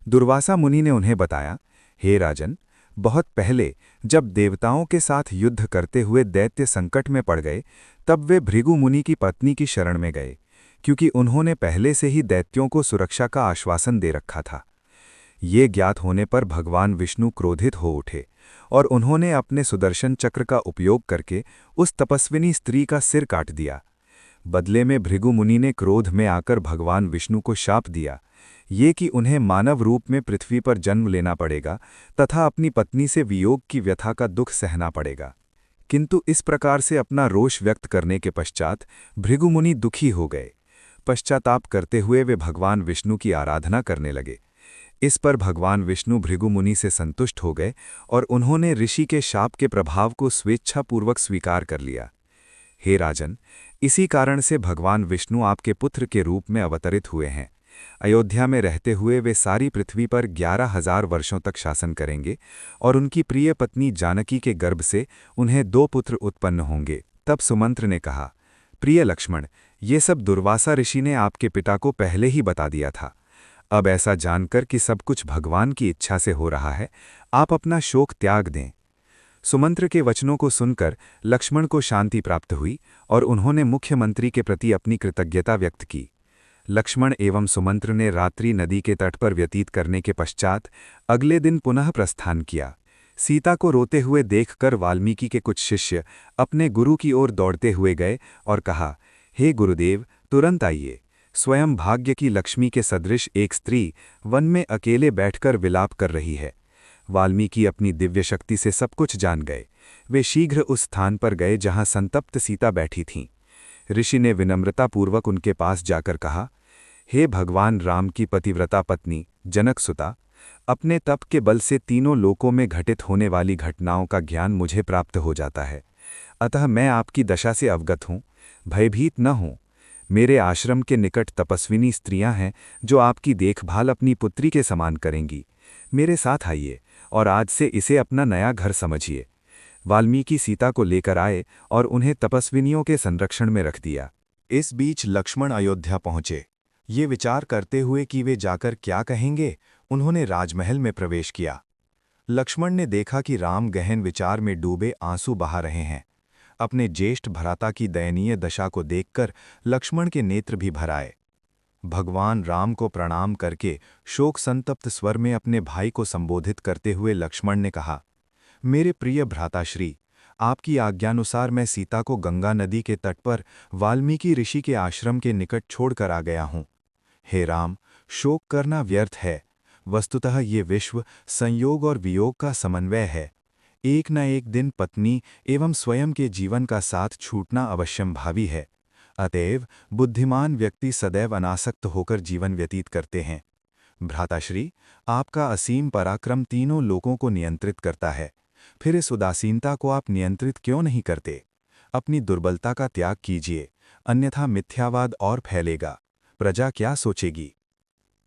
दुर्वासा मुनि ने उन्हें बताया, हे राजन, बहुत पहले जब देवताओं के साथ युद्ध करते हुए दैत्य संकट में पड़ गए, तब वे भृगु मुनि की पत्नी की शरण में गए, क्योंकि उन्होंने पहले से ही दैत्यों को सुरक्षा का आश्वासन दे रखा था। ये ज्ञात होने पर भगवान विष्णु क्रोधित हो उठे और उन्होंने अपने सुदर्शन चक्र का उपयोग करके उस तपस्विनी स्त्री का सिर काट दिया। बदले में भृगु मुनि ने क्रोध में आकर भगवान विष्णु को शाप दिया, ये कि उन्हें मानव रूप में पृथ्वी पर जन्म लेना पड़ेगा तथा अपनी पत्नी से वियोग की व्यथा का दुख सहना पड़ेगा। किंतु इस प्रकार से अपना रोष व्यक्त करने के पश्चात भृगुमुनि दुखी हो गए। पश्चाताप करते हुए वे भगवान विष्णु की आराधना करने लगे। इस पर भगवान विष्णु भृगुमुनि से संतुष्ट हो गए और उन्होंने ऋषि के शाप के प्रभाव को स्वेच्छापूर्वक स्वीकार कर लिया। हे राजन, इसी कारण से भगवान विष्णु आपके पुत्र के रूप में अवतरित हुए हैं। अयोध्या में रहते हुए वे सारी पृथ्वी पर 11,000 वर्षों तक शासन करेंगे और उनकी प्रिय पत्नी जानकी के गर्भ से उन्हें 2 पुत्र उत्पन्न होंगे। तब सुमंत्र ने कहा, प्रिय लक्ष्मण, ये सब दुर्वासा ऋषि ने आपके पिता को पहले ही बता दिया था। अब ऐसा जानकर कि सब कुछ भगवान की इच्छा से हो रहा है, आप अपना शोक त्याग दें। सुमंत्र के वचनों को सुनकर लक्ष्मण को शांति प्राप्त हुई और उन्होंने मुख्यमंत्री के प्रति अपनी कृतज्ञता व्यक्त की। लक्ष्मण एवं सुमंत्र ने रात्रि नदी के तट पर व्यतीत करने के पश्चात अगले दिन पुनः प्रस्थान किया। सीता को रोते हुए देखकर वाल्मीकि के कुछ शिष्य अपने गुरु की ओर दौड़ते हुए गए और कहा, हे गुरुदेव, तुरंत आइए। स्वयं भाग्य की लक्ष्मी के सदृश एक स्त्री वन में अकेले बैठकर विलाप कर रही है। वाल्मीकि अपनी दिव्य शक्ति से सब कुछ जान गए। वे शीघ्र उस स्थान पर गए जहां संतप्त सीता बैठी थीं। ऋषि ने विनम्रतापूर्वक उनके पास जाकर कहा, हे भगवान राम की पतिव्रता पत्नी जनकसुता, अपने तप के बल से तीनों लोकों में घटित होने वाली घटनाओं का ज्ञान मुझे प्राप्त हो जाता है। अतः मैं आपकी दशा से अवगत हूँ, भयभीत न हूँ। मेरे आश्रम के निकट तपस्विनी स्त्रियां हैं जो आपकी देखभाल अपनी पुत्री के समान करेंगी। मेरे साथ आइए और आज से इसे अपना नया घर समझिए। वाल्मीकि सीता को लेकर आए और उन्हें तपस्विनियों के संरक्षण में रख दिया। इस बीच लक्ष्मण अयोध्या पहुंचे। ये विचार करते हुए कि वे जाकर क्या कहेंगे, उन्होंने राजमहल में प्रवेश किया। लक्ष्मण ने देखा कि राम गहन विचार में डूबे आंसू बहा रहे हैं। अपने ज्येष्ठ भ्राता की दयनीय दशा को देखकर लक्ष्मण के नेत्र भी भर आए। भगवान राम को प्रणाम करके शोक संतप्त स्वर में अपने भाई को संबोधित करते हुए लक्ष्मण ने कहा, मेरे प्रिय भ्राताश्री, आपकी आज्ञानुसार मैं सीता को गंगा नदी के तट पर वाल्मीकि ऋषि के आश्रम के निकट छोड़कर आ गया हूँ। हे राम, शोक करना व्यर्थ है। वस्तुतः ये विश्व संयोग और वियोग का समन्वय है। एक न एक दिन पत्नी एवं स्वयं के जीवन का साथ छूटना अवश्यंभावी है। अतएव बुद्धिमान व्यक्ति सदैव अनासक्त होकर जीवन व्यतीत करते हैं। भ्राताश्री, आपका असीम पराक्रम तीनों लोकों को नियंत्रित करता है, फिर इस उदासीनता को आप नियंत्रित क्यों नहीं करते? अपनी दुर्बलता का त्याग कीजिए, अन्यथा मिथ्यावाद और फैलेगा। प्रजा क्या सोचेगी?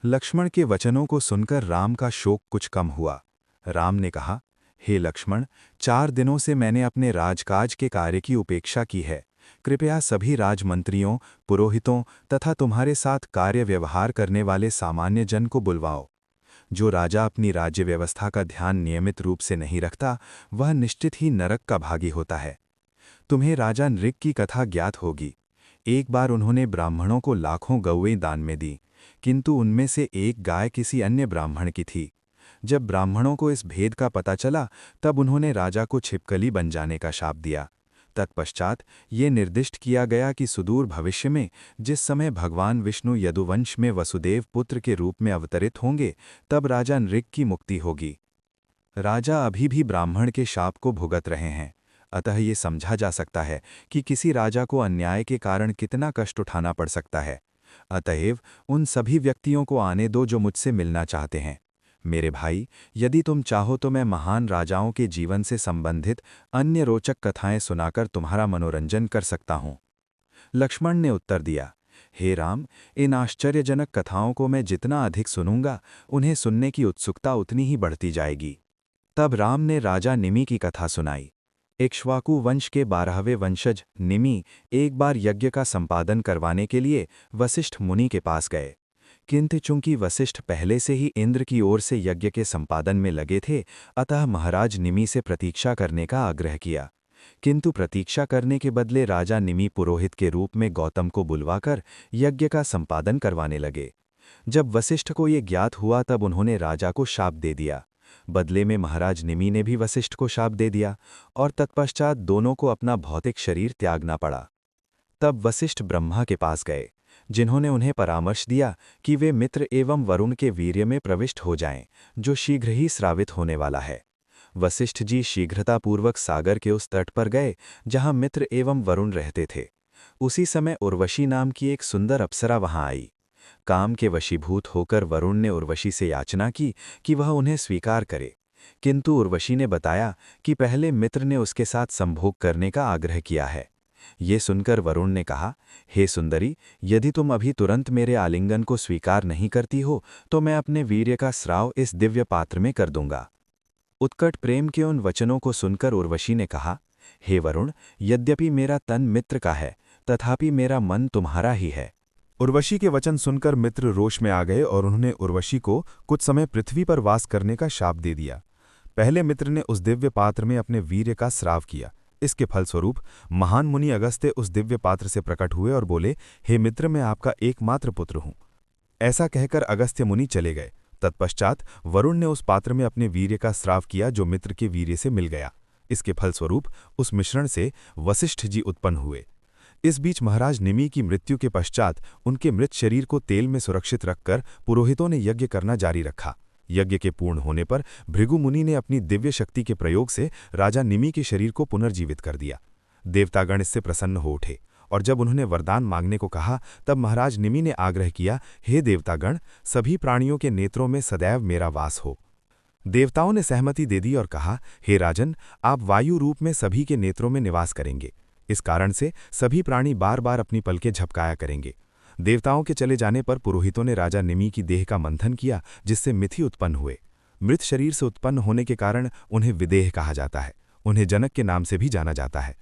लक्ष्मण के वचनों को सुनकर राम का शोक कुछ कम हुआ। राम ने कहा, हे लक्ष्मण, 4 दिनों से मैंने अपने राजकाज के कार्य की उपेक्षा की है। कृपया सभी राजमंत्रियों, पुरोहितों तथा तुम्हारे साथ कार्य व्यवहार करने वाले सामान्य जन को बुलवाओ। जो राजा अपनी राज्य व्यवस्था का ध्यान नियमित रूप से नहीं रखता, वह निश्चित ही नरक का भागी होता है। तुम्हें राजा नृग की कथा ज्ञात होगी। एक बार उन्होंने ब्राह्मणों को लाखों गौएं दान में दी, किंतु उनमें से एक गाय किसी अन्य ब्राह्मण की थी। जब ब्राह्मणों को इस भेद का पता चला, तब उन्होंने राजा को छिपकली बन जाने का शाप दिया। तत्पश्चात ये निर्दिष्ट किया गया कि सुदूर भविष्य में, जिस समय भगवान विष्णु यदुवंश में वसुदेव पुत्र के रूप में अवतरित होंगे, तब राजा नृग की मुक्ति होगी। राजा अभी भी ब्राह्मण के शाप को भुगत रहे हैं। अतः ये समझा जा सकता है कि किसी राजा को अन्याय के कारण कितना कष्ट उठाना पड़ सकता है। अतएव उन सभी व्यक्तियों को आने दो जो मुझसे मिलना चाहते हैं। मेरे भाई, यदि तुम चाहो तो मैं महान राजाओं के जीवन से संबंधित अन्य रोचक कथाएं सुनाकर तुम्हारा मनोरंजन कर सकता हूँ। लक्ष्मण ने उत्तर दिया, हे राम, इन आश्चर्यजनक कथाओं को मैं जितना अधिक सुनूंगा, उन्हें सुनने की उत्सुकता उतनी ही बढ़ती जाएगी। तब राम ने राजा निमि की कथा सुनाई। इक्ष्वाकु वंश के 12वें वंशज निमि एक बार यज्ञ का संपादन करवाने के लिए वशिष्ठ मुनि के पास गए। किंतु चूंकि वशिष्ठ पहले से ही इंद्र की ओर से यज्ञ के संपादन में लगे थे, अतः महाराज निमि से प्रतीक्षा करने का आग्रह किया। किंतु प्रतीक्षा करने के बदले राजा निमि पुरोहित के रूप में गौतम को बुलवाकर यज्ञ का संपादन करवाने लगे। जब वशिष्ठ को ये ज्ञात हुआ, तब उन्होंने राजा को शाप दे दिया। बदले में महाराज निमि ने भी वशिष्ठ को शाप दे दिया और तत्पश्चात दोनों को अपना भौतिक शरीर त्यागना पड़ा। तब वशिष्ठ ब्रह्मा के पास गए, जिन्होंने उन्हें परामर्श दिया कि वे मित्र एवं वरुण के वीर्य में प्रविष्ट हो जाएं, जो शीघ्र ही श्रावित होने वाला है। वशिष्ठ जी शीघ्रतापूर्वक सागर के उस तट पर गए जहां मित्र एवं वरुण रहते थे। उसी समय उर्वशी नाम की एक सुंदर अप्सरा वहां आई। काम के वशीभूत होकर वरुण ने उर्वशी से याचना की कि वह उन्हें स्वीकार करे, किंतु उर्वशी ने बताया कि पहले मित्र ने उसके साथ संभोग करने का आग्रह किया है। ये सुनकर वरुण ने कहा, हे सुंदरी, यदि तुम अभी तुरंत मेरे आलिंगन को स्वीकार नहीं करती हो तो मैं अपने वीर्य का स्राव इस दिव्य पात्र में कर दूंगा। उत्कट प्रेम के उन वचनों को सुनकर उर्वशी ने कहा, हे वरुण, यद्यपि मेरा तन मित्र का है तथापि मेरा मन तुम्हारा ही है। उर्वशी के वचन सुनकर मित्र रोष में आ गए और उन्होंने उर्वशी को कुछ समय पृथ्वी पर वास करने का शाप दे दिया। पहले मित्र ने उस दिव्य पात्र में अपने वीर्य का स्राव किया। इसके फलस्वरूप महान मुनि अगस्त्य उस दिव्य पात्र से प्रकट हुए और बोले, हे मित्र, मैं आपका एकमात्र पुत्र हूं। ऐसा कहकर अगस्त्य मुनि चले गए। तत्पश्चात वरुण ने उस पात्र में अपने वीर्य का स्राव किया जो मित्र के वीर्य से मिल गया। इसके फलस्वरूप उस मिश्रण से वशिष्ठ जी उत्पन्न हुए। इस बीच महाराज निमि की मृत्यु के पश्चात उनके मृत शरीर को तेल में सुरक्षित रखकर पुरोहितों ने यज्ञ करना जारी रखा। यज्ञ के पूर्ण होने पर भृगु मुनि ने अपनी दिव्य शक्ति के प्रयोग से राजा निमि के शरीर को पुनर्जीवित कर दिया। देवतागण इससे प्रसन्न हो उठे और जब उन्होंने वरदान मांगने को कहा तब महाराज निमि ने आग्रह किया, हे देवतागण, सभी प्राणियों के नेत्रों में सदैव मेरा वास हो। देवताओं ने सहमति दे दी और कहा, हे राजन, आप वायु रूप में सभी के नेत्रों में निवास करेंगे। इस कारण से सभी प्राणी बार बार अपनी पलकें झपकाया करेंगे। देवताओं के चले जाने पर पुरोहितों ने राजा निमि की देह का मंथन किया, जिससे मिथि उत्पन्न हुए। मृत शरीर से उत्पन्न होने के कारण उन्हें विदेह कहा जाता है। उन्हें जनक के नाम से भी जाना जाता है।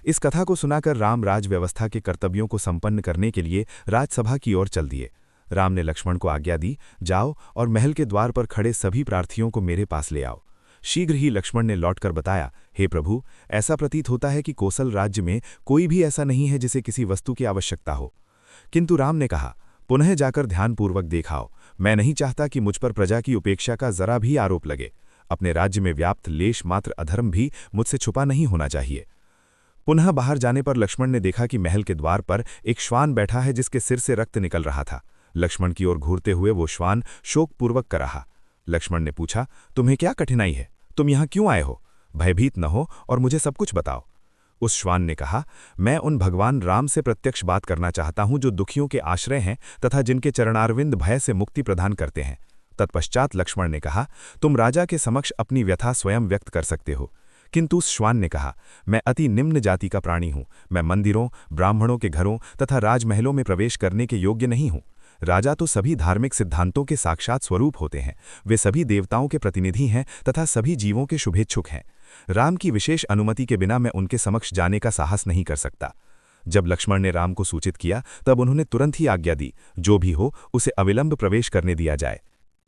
इस कथा को सुनाकर राम राज व्यवस्था के कर्तव्यों को संपन्न करने के लिए राजसभा की ओर चल दिए। राम ने लक्ष्मण को आज्ञा दी, जाओ और महल के द्वार पर खड़े सभी प्रार्थियों को मेरे पास ले आओ। शीघ्र ही लक्ष्मण ने लौटकर बताया, हे प्रभु, ऐसा प्रतीत होता है कि कौशल राज्य में कोई भी ऐसा नहीं है जिसे किसी वस्तु की आवश्यकता हो। किंतु राम ने कहा, पुनः जाकर ध्यानपूर्वक देखाओ। मैं नहीं चाहता कि मुझ पर प्रजा की उपेक्षा का जरा भी आरोप लगे। अपने राज्य में व्याप्त लेश मात्र अधर्म भी मुझसे छुपा नहीं होना चाहिए। पुनः बाहर जाने पर लक्ष्मण ने देखा कि महल के द्वार पर एक श्वान बैठा है जिसके सिर से रक्त निकल रहा था। लक्ष्मण की ओर घूरते हुए वो श्वान शोकपूर्वक कर रहा। लक्ष्मण ने पूछा, तुम्हें क्या कठिनाई है? तुम यहाँ क्यों आए हो? भयभीत न हो और मुझे सब कुछ बताओ। उस श्वान ने कहा, मैं उन भगवान राम से प्रत्यक्ष बात करना चाहता हूं जो दुखियों के आश्रय हैं तथा जिनके चरणारविंद भय से मुक्ति प्रदान करते हैं। तत्पश्चात लक्ष्मण ने कहा, तुम राजा के समक्ष अपनी व्यथा स्वयं व्यक्त कर सकते हो। किंतु उस श्वान ने कहा, मैं अति निम्न जाति का प्राणी हूं। मैं मंदिरों, ब्राह्मणों के घरों तथा राजमहलों में प्रवेश करने के योग्य नहीं हूं। राजा तो सभी धार्मिक सिद्धांतों के साक्षात स्वरूप होते हैं। वे सभी देवताओं के प्रतिनिधि हैं तथा सभी जीवों के शुभेच्छुक हैं। राम की विशेष अनुमति के बिना मैं उनके समक्ष जाने का साहस नहीं कर सकता। जब लक्ष्मण ने राम को सूचित किया तब उन्होंने तुरंत ही आज्ञा दी, जो भी हो उसे अविलंब प्रवेश करने दिया जाए।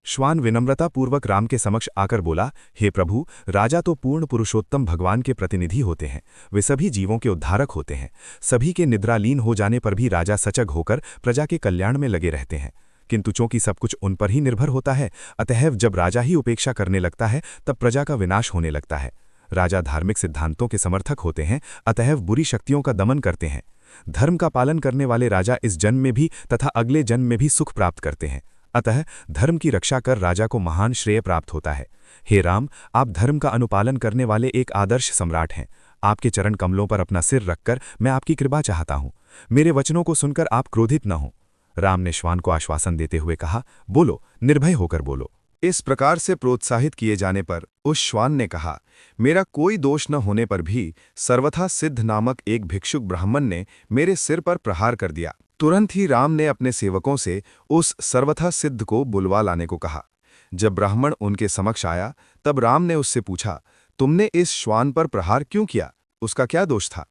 श्वान विनम्रतापूर्वक राम के समक्ष आकर बोला, हे प्रभु, राजा तो पूर्ण पुरुषोत्तम भगवान के प्रतिनिधि होते हैं। वे सभी जीवों के उद्धारक होते हैं। सभी के निद्रालीन हो जाने पर भी राजा सजग होकर प्रजा के कल्याण में लगे रहते हैं। किंतु चूंकि सब कुछ उन पर ही निर्भर होता है, अतएव जब राजा ही उपेक्षा करने लगता है तब प्रजा का विनाश होने लगता है। राजा धार्मिक सिद्धांतों के समर्थक होते हैं, अतएव बुरी शक्तियों का दमन करते हैं। धर्म का पालन करने वाले राजा इस जन्म में भी तथा अगले जन्म में भी सुख प्राप्त करते हैं। अतः धर्म की रक्षा कर राजा को महान श्रेय प्राप्त होता है। हे राम, आप धर्म का अनुपालन करने वाले एक आदर्श सम्राट हैं। आपके चरण कमलों पर अपना सिर रखकर मैं आपकी कृपा चाहता हूँ। मेरे वचनों को सुनकर आप क्रोधित न हों। राम ने श्वान को आश्वासन देते हुए कहा, बोलो, निर्भय होकर बोलो। इस प्रकार से प्रोत्साहित किए जाने पर उस श्वान ने कहा, मेरा कोई दोष न होने पर भी सर्वथा सिद्ध नामक एक भिक्षुक ब्राह्मण ने मेरे सिर पर प्रहार कर दिया। तुरंत ही राम ने अपने सेवकों से उस सर्वथा सिद्ध को बुलवा लाने को कहा। जब ब्राह्मण उनके समक्ष आया तब राम ने उससे पूछा, तुमने इस श्वान पर प्रहार क्यों किया? उसका क्या दोष था?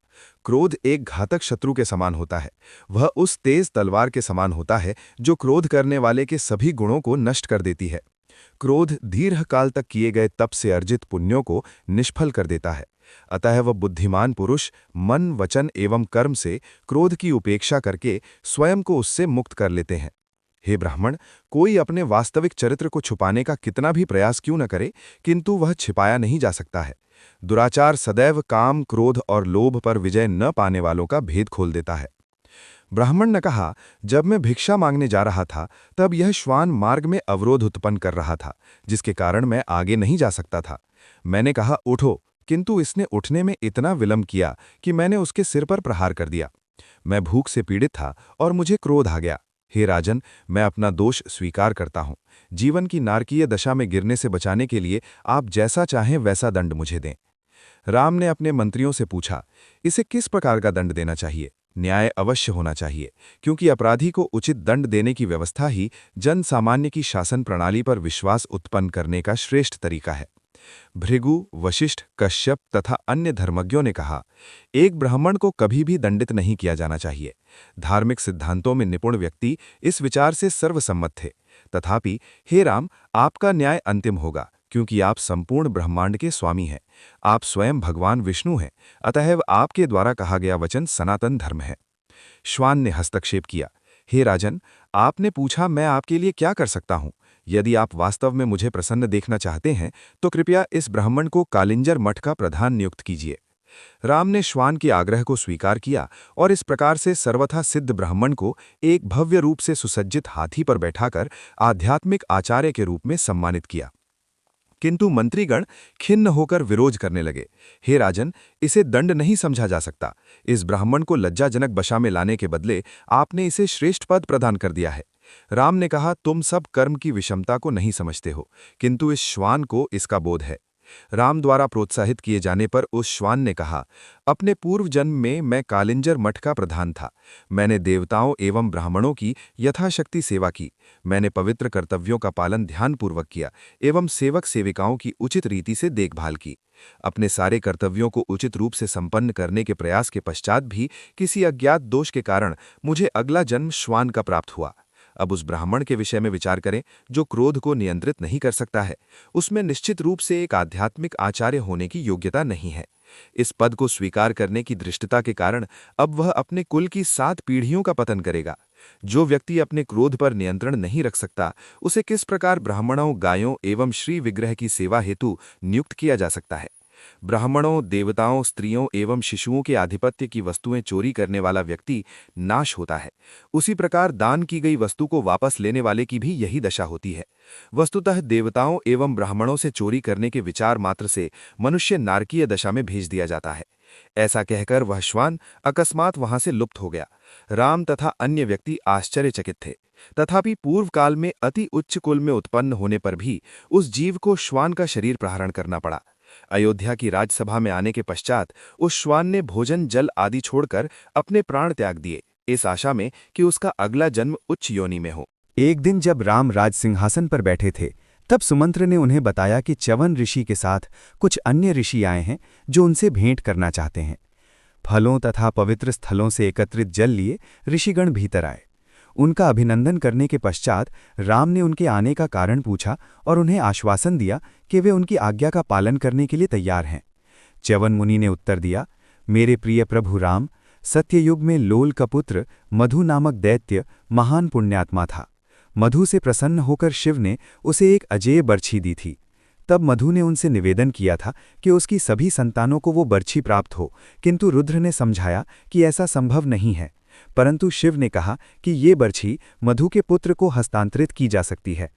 क्रोध एक घातक शत्रु के समान होता है। वह उस तेज तलवार के समान होता है जो क्रोध करने वाले के सभी गुणों को नष्ट कर देती है। क्रोध दीर्घकाल तक किए गए तप से अर्जित पुण्यों को निष्फल कर देता है। अतः वह बुद्धिमान पुरुष मन, वचन एवं कर्म से क्रोध की उपेक्षा करके स्वयं को उससे मुक्त कर लेते हैं। हे ब्राह्मण, कोई अपने वास्तविक चरित्र को छुपाने का कितना भी प्रयास क्यों न करे, किंतु वह छिपाया नहीं जा सकता है। दुराचार सदैव काम, क्रोध और लोभ पर विजय न पाने वालों का भेद खोल देता है। ब्राह्मण ने कहा, जब मैं भिक्षा मांगने जा रहा था तब यह श्वान मार्ग में अवरोध उत्पन्न कर रहा था, जिसके कारण मैं आगे नहीं जा सकता था। मैंने कहा, उठो, किंतु इसने उठने में इतना विलंब किया कि मैंने उसके सिर पर प्रहार कर दिया। मैं भूख से पीड़ित था और मुझे क्रोध आ गया। हे राजन, मैं अपना दोष स्वीकार करता हूँ। जीवन की नारकीय दशा में गिरने से बचाने के लिए आप जैसा चाहें वैसा दंड मुझे दें। राम ने अपने मंत्रियों से पूछा, इसे किस प्रकार का दंड देना चाहिए? न्याय अवश्य होना चाहिए, क्योंकि अपराधी को उचित दंड देने की व्यवस्था ही जन सामान्य की शासन प्रणाली पर विश्वास उत्पन्न करने का श्रेष्ठ तरीका है। भृगु, वशिष्ठ, कश्यप तथा अन्य धर्मज्ञों ने कहा, एक ब्राह्मण को कभी भी दंडित नहीं किया जाना चाहिए। धार्मिक सिद्धांतों में निपुण व्यक्ति इस विचार से सर्वसम्मत थे। तथापि हे राम, आपका न्याय अंतिम होगा, क्योंकि आप संपूर्ण ब्रह्मांड के स्वामी हैं। आप स्वयं भगवान विष्णु हैं, अतएव आपके द्वारा कहा गया वचन सनातन धर्म है। श्वान ने हस्तक्षेप किया, हे राजन, आपने पूछा मैं आपके लिए क्या कर सकता हूं? यदि आप वास्तव में मुझे प्रसन्न देखना चाहते हैं तो कृपया इस ब्राह्मण को कालिंजर मठ का प्रधान नियुक्त कीजिए। राम ने श्वान के आग्रह को स्वीकार किया और इस प्रकार से सर्वथा सिद्ध ब्राह्मण को एक भव्य रूप से सुसज्जित हाथी पर बैठाकर आध्यात्मिक आचार्य के रूप में सम्मानित किया। किंतु मंत्रीगण खिन्न होकर विरोध करने लगे। हे राजन, इसे दंड नहीं समझा जा सकता। इस ब्राह्मण को लज्जाजनक दशा में लाने के बदले आपने इसे श्रेष्ठ पद प्रदान कर दिया है। राम ने कहा, तुम सब कर्म की विषमता को नहीं समझते हो, किंतु इस श्वान को इसका बोध है। राम द्वारा प्रोत्साहित किए जाने पर उस श्वान ने कहा, अपने पूर्व जन्म में मैं कालिंजर मठ का प्रधान था। मैंने देवताओं एवं ब्राह्मणों की यथाशक्ति सेवा की। मैंने पवित्र कर्तव्यों का पालन ध्यानपूर्वक किया एवं सेवक सेविकाओं की उचित रीति से देखभाल की। अपने सारे कर्तव्यों को उचित रूप से संपन्न करने के प्रयास के पश्चात भी किसी अज्ञात दोष के कारण मुझे अगला जन्म श्वान का प्राप्त हुआ। अब उस ब्राह्मण के विषय में विचार करें जो क्रोध को नियंत्रित नहीं कर सकता है। उसमें निश्चित रूप से एक आध्यात्मिक आचार्य होने की योग्यता नहीं है। इस पद को स्वीकार करने की दृष्टता के कारण अब वह अपने कुल की 7 पीढ़ियों का पतन करेगा। जो व्यक्ति अपने क्रोध पर नियंत्रण नहीं रख सकता, उसे किस प्रकार ब्राह्मणों, गायों एवं श्री विग्रह की सेवा हेतु नियुक्त किया जा सकता है? ब्राह्मणों, देवताओं, स्त्रियों एवं शिशुओं के आधिपत्य की वस्तुएं चोरी करने वाला व्यक्ति नाश होता है। उसी प्रकार दान की गई वस्तु को वापस लेने वाले की भी यही दशा होती है। वस्तुतः देवताओं एवं ब्राह्मणों से चोरी करने के विचार मात्र से मनुष्य नारकीय दशा में भेज दिया जाता है। ऐसा कहकर वह श्वान अकस्मात वहां से लुप्त हो गया। राम तथा अन्य व्यक्ति आश्चर्यचकित थे। तथापि पूर्व काल में अति उच्च कुल में उत्पन्न होने पर भी उस जीव को श्वान का शरीर प्रहरण करना पड़ा। अयोध्या की राजसभा में आने के पश्चात उस श्वान ने भोजन, जल आदि छोड़कर अपने प्राण त्याग दिए, इस आशा में कि उसका अगला जन्म उच्च योनि में हो। एक दिन जब राम राज सिंहासन पर बैठे थे, तब सुमंत्र ने उन्हें बताया कि च्यवन ऋषि के साथ कुछ अन्य ऋषि आए हैं जो उनसे भेंट करना चाहते हैं। फलों तथा पवित्र स्थलों से एकत्रित जल लिए ऋषिगण भीतर आए। उनका अभिनंदन करने के पश्चात राम ने उनके आने का कारण पूछा और उन्हें आश्वासन दिया कि वे उनकी आज्ञा का पालन करने के लिए तैयार हैं। च्यवन मुनि ने उत्तर दिया, मेरे प्रिय प्रभु राम, सत्ययुग में लोल का पुत्र मधु नामक दैत्य महान पुण्यात्मा था। मधु से प्रसन्न होकर शिव ने उसे एक अजेय बर्छी दी थी। तब मधु ने उनसे निवेदन किया था कि उसकी सभी संतानों को वो बर्छी प्राप्त हो, किंतु रुद्र ने समझाया कि ऐसा संभव नहीं है। परंतु शिव ने कहा कि ये बर्छी मधु के पुत्र को हस्तांतरित की जा सकती है।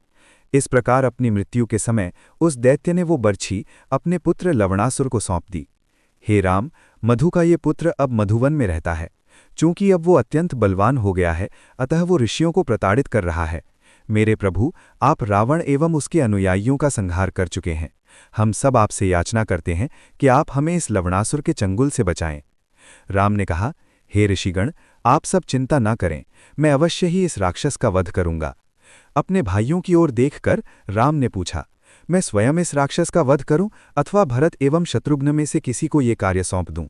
इस प्रकार अपनी मृत्यु के समय उस दैत्य ने वो बर्छी अपने पुत्र लवणासुर को सौंप दी। हे राम, मधु का ये पुत्र अब मधुवन में रहता है। चूंकि अब वो अत्यंत बलवान हो गया है, अतः वो ऋषियों को प्रताड़ित कर रहा है। मेरे प्रभु, आप रावण एवं उसके अनुयायियों का संहार कर चुके हैं। हम सब आपसे याचना करते हैं कि आप हमें इस लवणासुर के चंगुल से बचाएं। राम ने कहा, हे ऋषिगण, आप सब चिंता न करें, मैं अवश्य ही इस राक्षस का वध करूंगा। अपने भाइयों की ओर देखकर राम ने पूछा, मैं स्वयं इस राक्षस का वध करूं अथवा भरत एवं शत्रुघ्न में से किसी को ये कार्य सौंप दूं?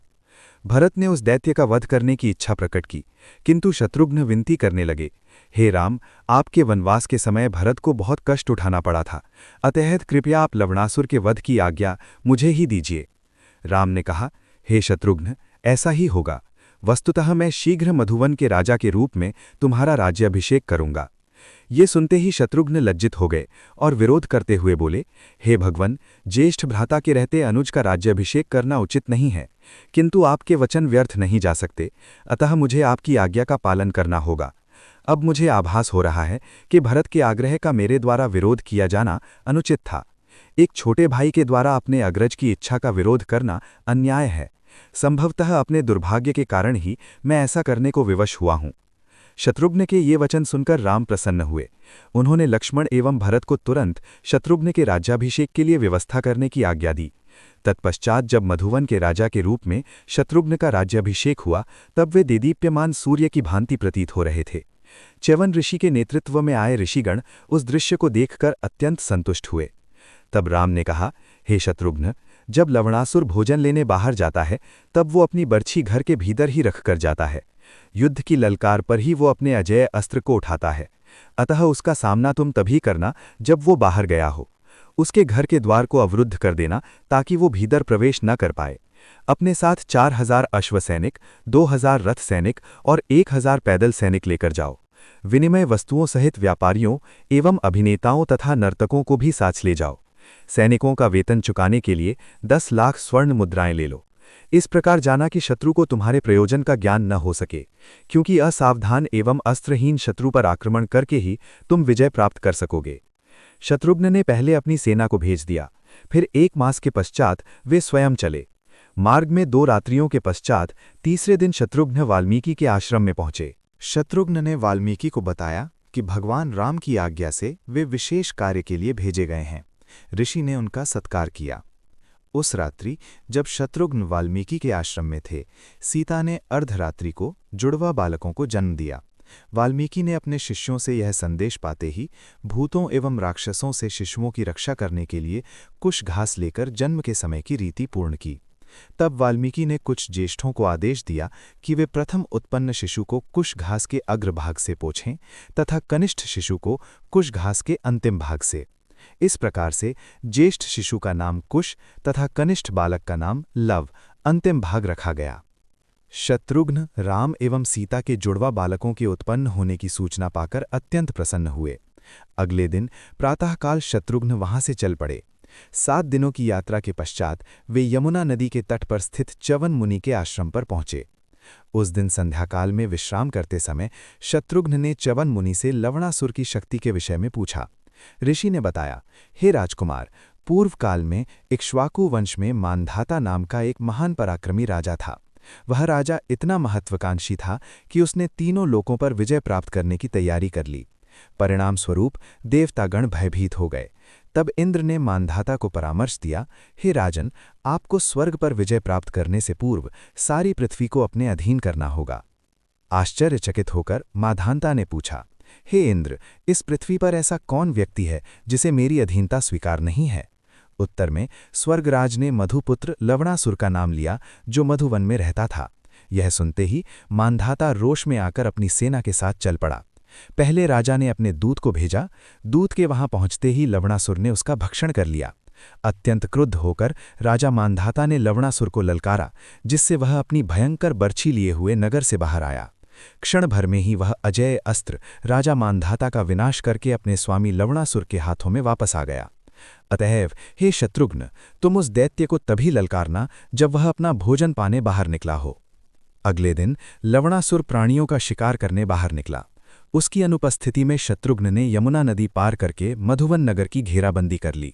भरत ने उस दैत्य का वध करने की इच्छा प्रकट की, किंतु शत्रुघ्न विनती करने लगे, हे राम, आपके वनवास के समय भरत को बहुत कष्ट उठाना पड़ा था, अतः कृपया आप लवणासुर के वध की आज्ञा मुझे ही दीजिए। राम ने कहा, हे शत्रुघ्न, ऐसा ही होगा। वस्तुतः मैं शीघ्र मधुवन के राजा के रूप में तुम्हारा राज्याभिषेक करूंगा। ये सुनते ही शत्रुघ्न लज्जित हो गए और विरोध करते हुए बोले, हे भगवान, ज्येष्ठ भ्राता के रहते अनुज का राज्याभिषेक करना उचित नहीं है, किंतु आपके वचन व्यर्थ नहीं जा सकते, अतः मुझे आपकी आज्ञा का पालन करना होगा। अब मुझे आभास हो रहा है कि भरत के आग्रह का मेरे द्वारा विरोध किया जाना अनुचित था। एक छोटे भाई के द्वारा अपने अग्रज की इच्छा का विरोध करना अन्याय है। संभवतः अपने दुर्भाग्य के कारण ही मैं ऐसा करने को विवश हुआ हूं। शत्रुघ्न के ये वचन सुनकर राम प्रसन्न हुए। उन्होंने लक्ष्मण एवं भरत को तुरंत शत्रुघ्न के राज्याभिषेक के लिए व्यवस्था करने की आज्ञा दी। तत्पश्चात जब मधुवन के राजा के रूप में शत्रुघ्न का राज्याभिषेक हुआ, तब वे देदीप्यमान सूर्य की भांति प्रतीत हो रहे थे। च्यवन ऋषि के नेतृत्व में आए ऋषिगण उस दृश्य को देखकर अत्यंत संतुष्ट हुए। तब राम ने कहा, हे शत्रुघ्न, जब लवणासुर भोजन लेने बाहर जाता है तब वो अपनी बर्छी घर के भीतर ही रख कर जाता है। युद्ध की ललकार पर ही वो अपने अजेय अस्त्र को उठाता है, अतः उसका सामना तुम तभी करना जब वो बाहर गया हो। उसके घर के द्वार को अवरुद्ध कर देना ताकि वो भीतर प्रवेश न कर पाए। अपने साथ 4000 अश्वसैनिक, 2000 रथ सैनिक और 1000 पैदल सैनिक लेकर जाओ। विनिमय वस्तुओं सहित व्यापारियों एवं अभिनेताओं तथा नर्तकों को भी साथ ले जाओ। सैनिकों का वेतन चुकाने के लिए 10 लाख स्वर्ण मुद्राएं ले लो। इस प्रकार जाना कि शत्रु को तुम्हारे प्रयोजन का ज्ञान न हो सके, क्योंकि असावधान एवं अस्त्रहीन शत्रु पर आक्रमण करके ही तुम विजय प्राप्त कर सकोगे। शत्रुघ्न ने पहले अपनी सेना को भेज दिया, फिर 1 मास के पश्चात वे स्वयं चले। मार्ग में 2 रात्रियों के पश्चात तीसरे दिन शत्रुघ्न वाल्मीकि के आश्रम में पहुंचे। शत्रुघ्न ने वाल्मीकि को बताया कि भगवान राम की आज्ञा से वे विशेष कार्य के लिए भेजे गए हैं। ऋषि ने उनका सत्कार किया। उस रात्रि जब शत्रुघ्न वाल्मीकि के आश्रम में थे, सीता ने अर्धरात्रि को जुड़वा बालकों को जन्म दिया। वाल्मीकि ने अपने शिष्यों से यह संदेश पाते ही भूतों एवं राक्षसों से शिशुओं की रक्षा करने के लिए कुश घास लेकर जन्म के समय की रीति पूर्ण की। तब वाल्मीकि ने कुछ ज्येष्ठों को आदेश दिया कि वे प्रथम उत्पन्न शिशु को कुश घास के अग्रभाग से पोछें तथा कनिष्ठ शिशु को कुश घास के अंतिम भाग से। इस प्रकार से ज्येष्ठ शिशु का नाम कुश तथा कनिष्ठ बालक का नाम लव अंतिम भाग रखा गया। शत्रुघ्न राम एवं सीता के जुड़वा बालकों के उत्पन्न होने की सूचना पाकर अत्यंत प्रसन्न हुए। अगले दिन प्रातःकाल शत्रुघ्न वहां से चल पड़े। 7 दिनों की यात्रा के पश्चात वे यमुना नदी के तट पर स्थित च्यवन मुनि के आश्रम पर पहुंचे। उस दिन संध्याकाल में विश्राम करते समय शत्रुघ्न ने च्यवन मुनि से लवणासुर की शक्ति के विषय में पूछा। ऋषि ने बताया, हे राजकुमार, पूर्व काल में इक्ष्वाकु वंश में मानधाता नाम का एक महान पराक्रमी राजा था। वह राजा इतना महत्वाकांक्षी था कि उसने तीनों लोकों पर विजय प्राप्त करने की तैयारी कर ली। परिणाम स्वरूप देवतागण भयभीत हो गए। तब इंद्र ने मानधाता को परामर्श दिया, हे राजन, आपको स्वर्ग पर विजय प्राप्त करने से पूर्व सारी पृथ्वी को अपने अधीन करना होगा। आश्चर्यचकित होकर माधाता ने पूछा, हे इंद्र, इस पृथ्वी पर ऐसा कौन व्यक्ति है जिसे मेरी अधीनता स्वीकार नहीं है? उत्तर में स्वर्गराज ने मधुपुत्र लवणासुर का नाम लिया, जो मधुवन में रहता था। यह सुनते ही मानधाता रोष में आकर अपनी सेना के साथ चल पड़ा। पहले राजा ने अपने दूत को भेजा। दूत के वहां पहुंचते ही लवणासुर ने उसका भक्षण कर लिया। अत्यंत क्रुद्ध होकर राजा मानधाता ने लवणासुर को ललकारा, जिससे वह अपनी भयंकर बर्छी लिए हुए नगर से बाहर आया। क्षण भर में ही वह अजेय अस्त्र राजा मानधाता का विनाश करके अपने स्वामी लवणासुर के हाथों में वापस आ गया। अतएव हे शत्रुघ्न, तुम उस दैत्य को तभी ललकारना जब वह अपना भोजन पाने बाहर निकला हो। अगले दिन लवणासुर प्राणियों का शिकार करने बाहर निकला। उसकी अनुपस्थिति में शत्रुघ्न ने यमुना नदी पार करके मधुवन नगर की घेराबंदी कर ली।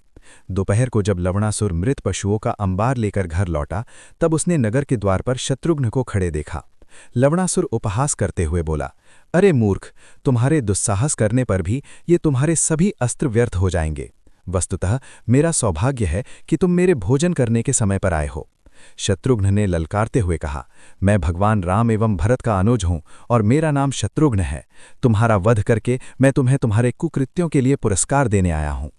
दोपहर को जब लवणासुर मृत पशुओं का अंबार लेकर घर लौटा, तब उसने नगर के द्वार पर शत्रुघ्न को खड़े देखा। लवणासुर उपहास करते हुए बोला, अरे मूर्ख, तुम्हारे दुस्साहस करने पर भी ये तुम्हारे सभी अस्त्र व्यर्थ हो जाएंगे। वस्तुतः मेरा सौभाग्य है कि तुम मेरे भोजन करने के समय पर आए हो। शत्रुघ्न ने ललकारते हुए कहा, मैं भगवान राम एवं भरत का अनुज हूं और मेरा नाम शत्रुघ्न है। तुम्हारा वध करके मैं तुम्हें तुम्हारे कुकृत्यों के लिए पुरस्कार देने आया हूं।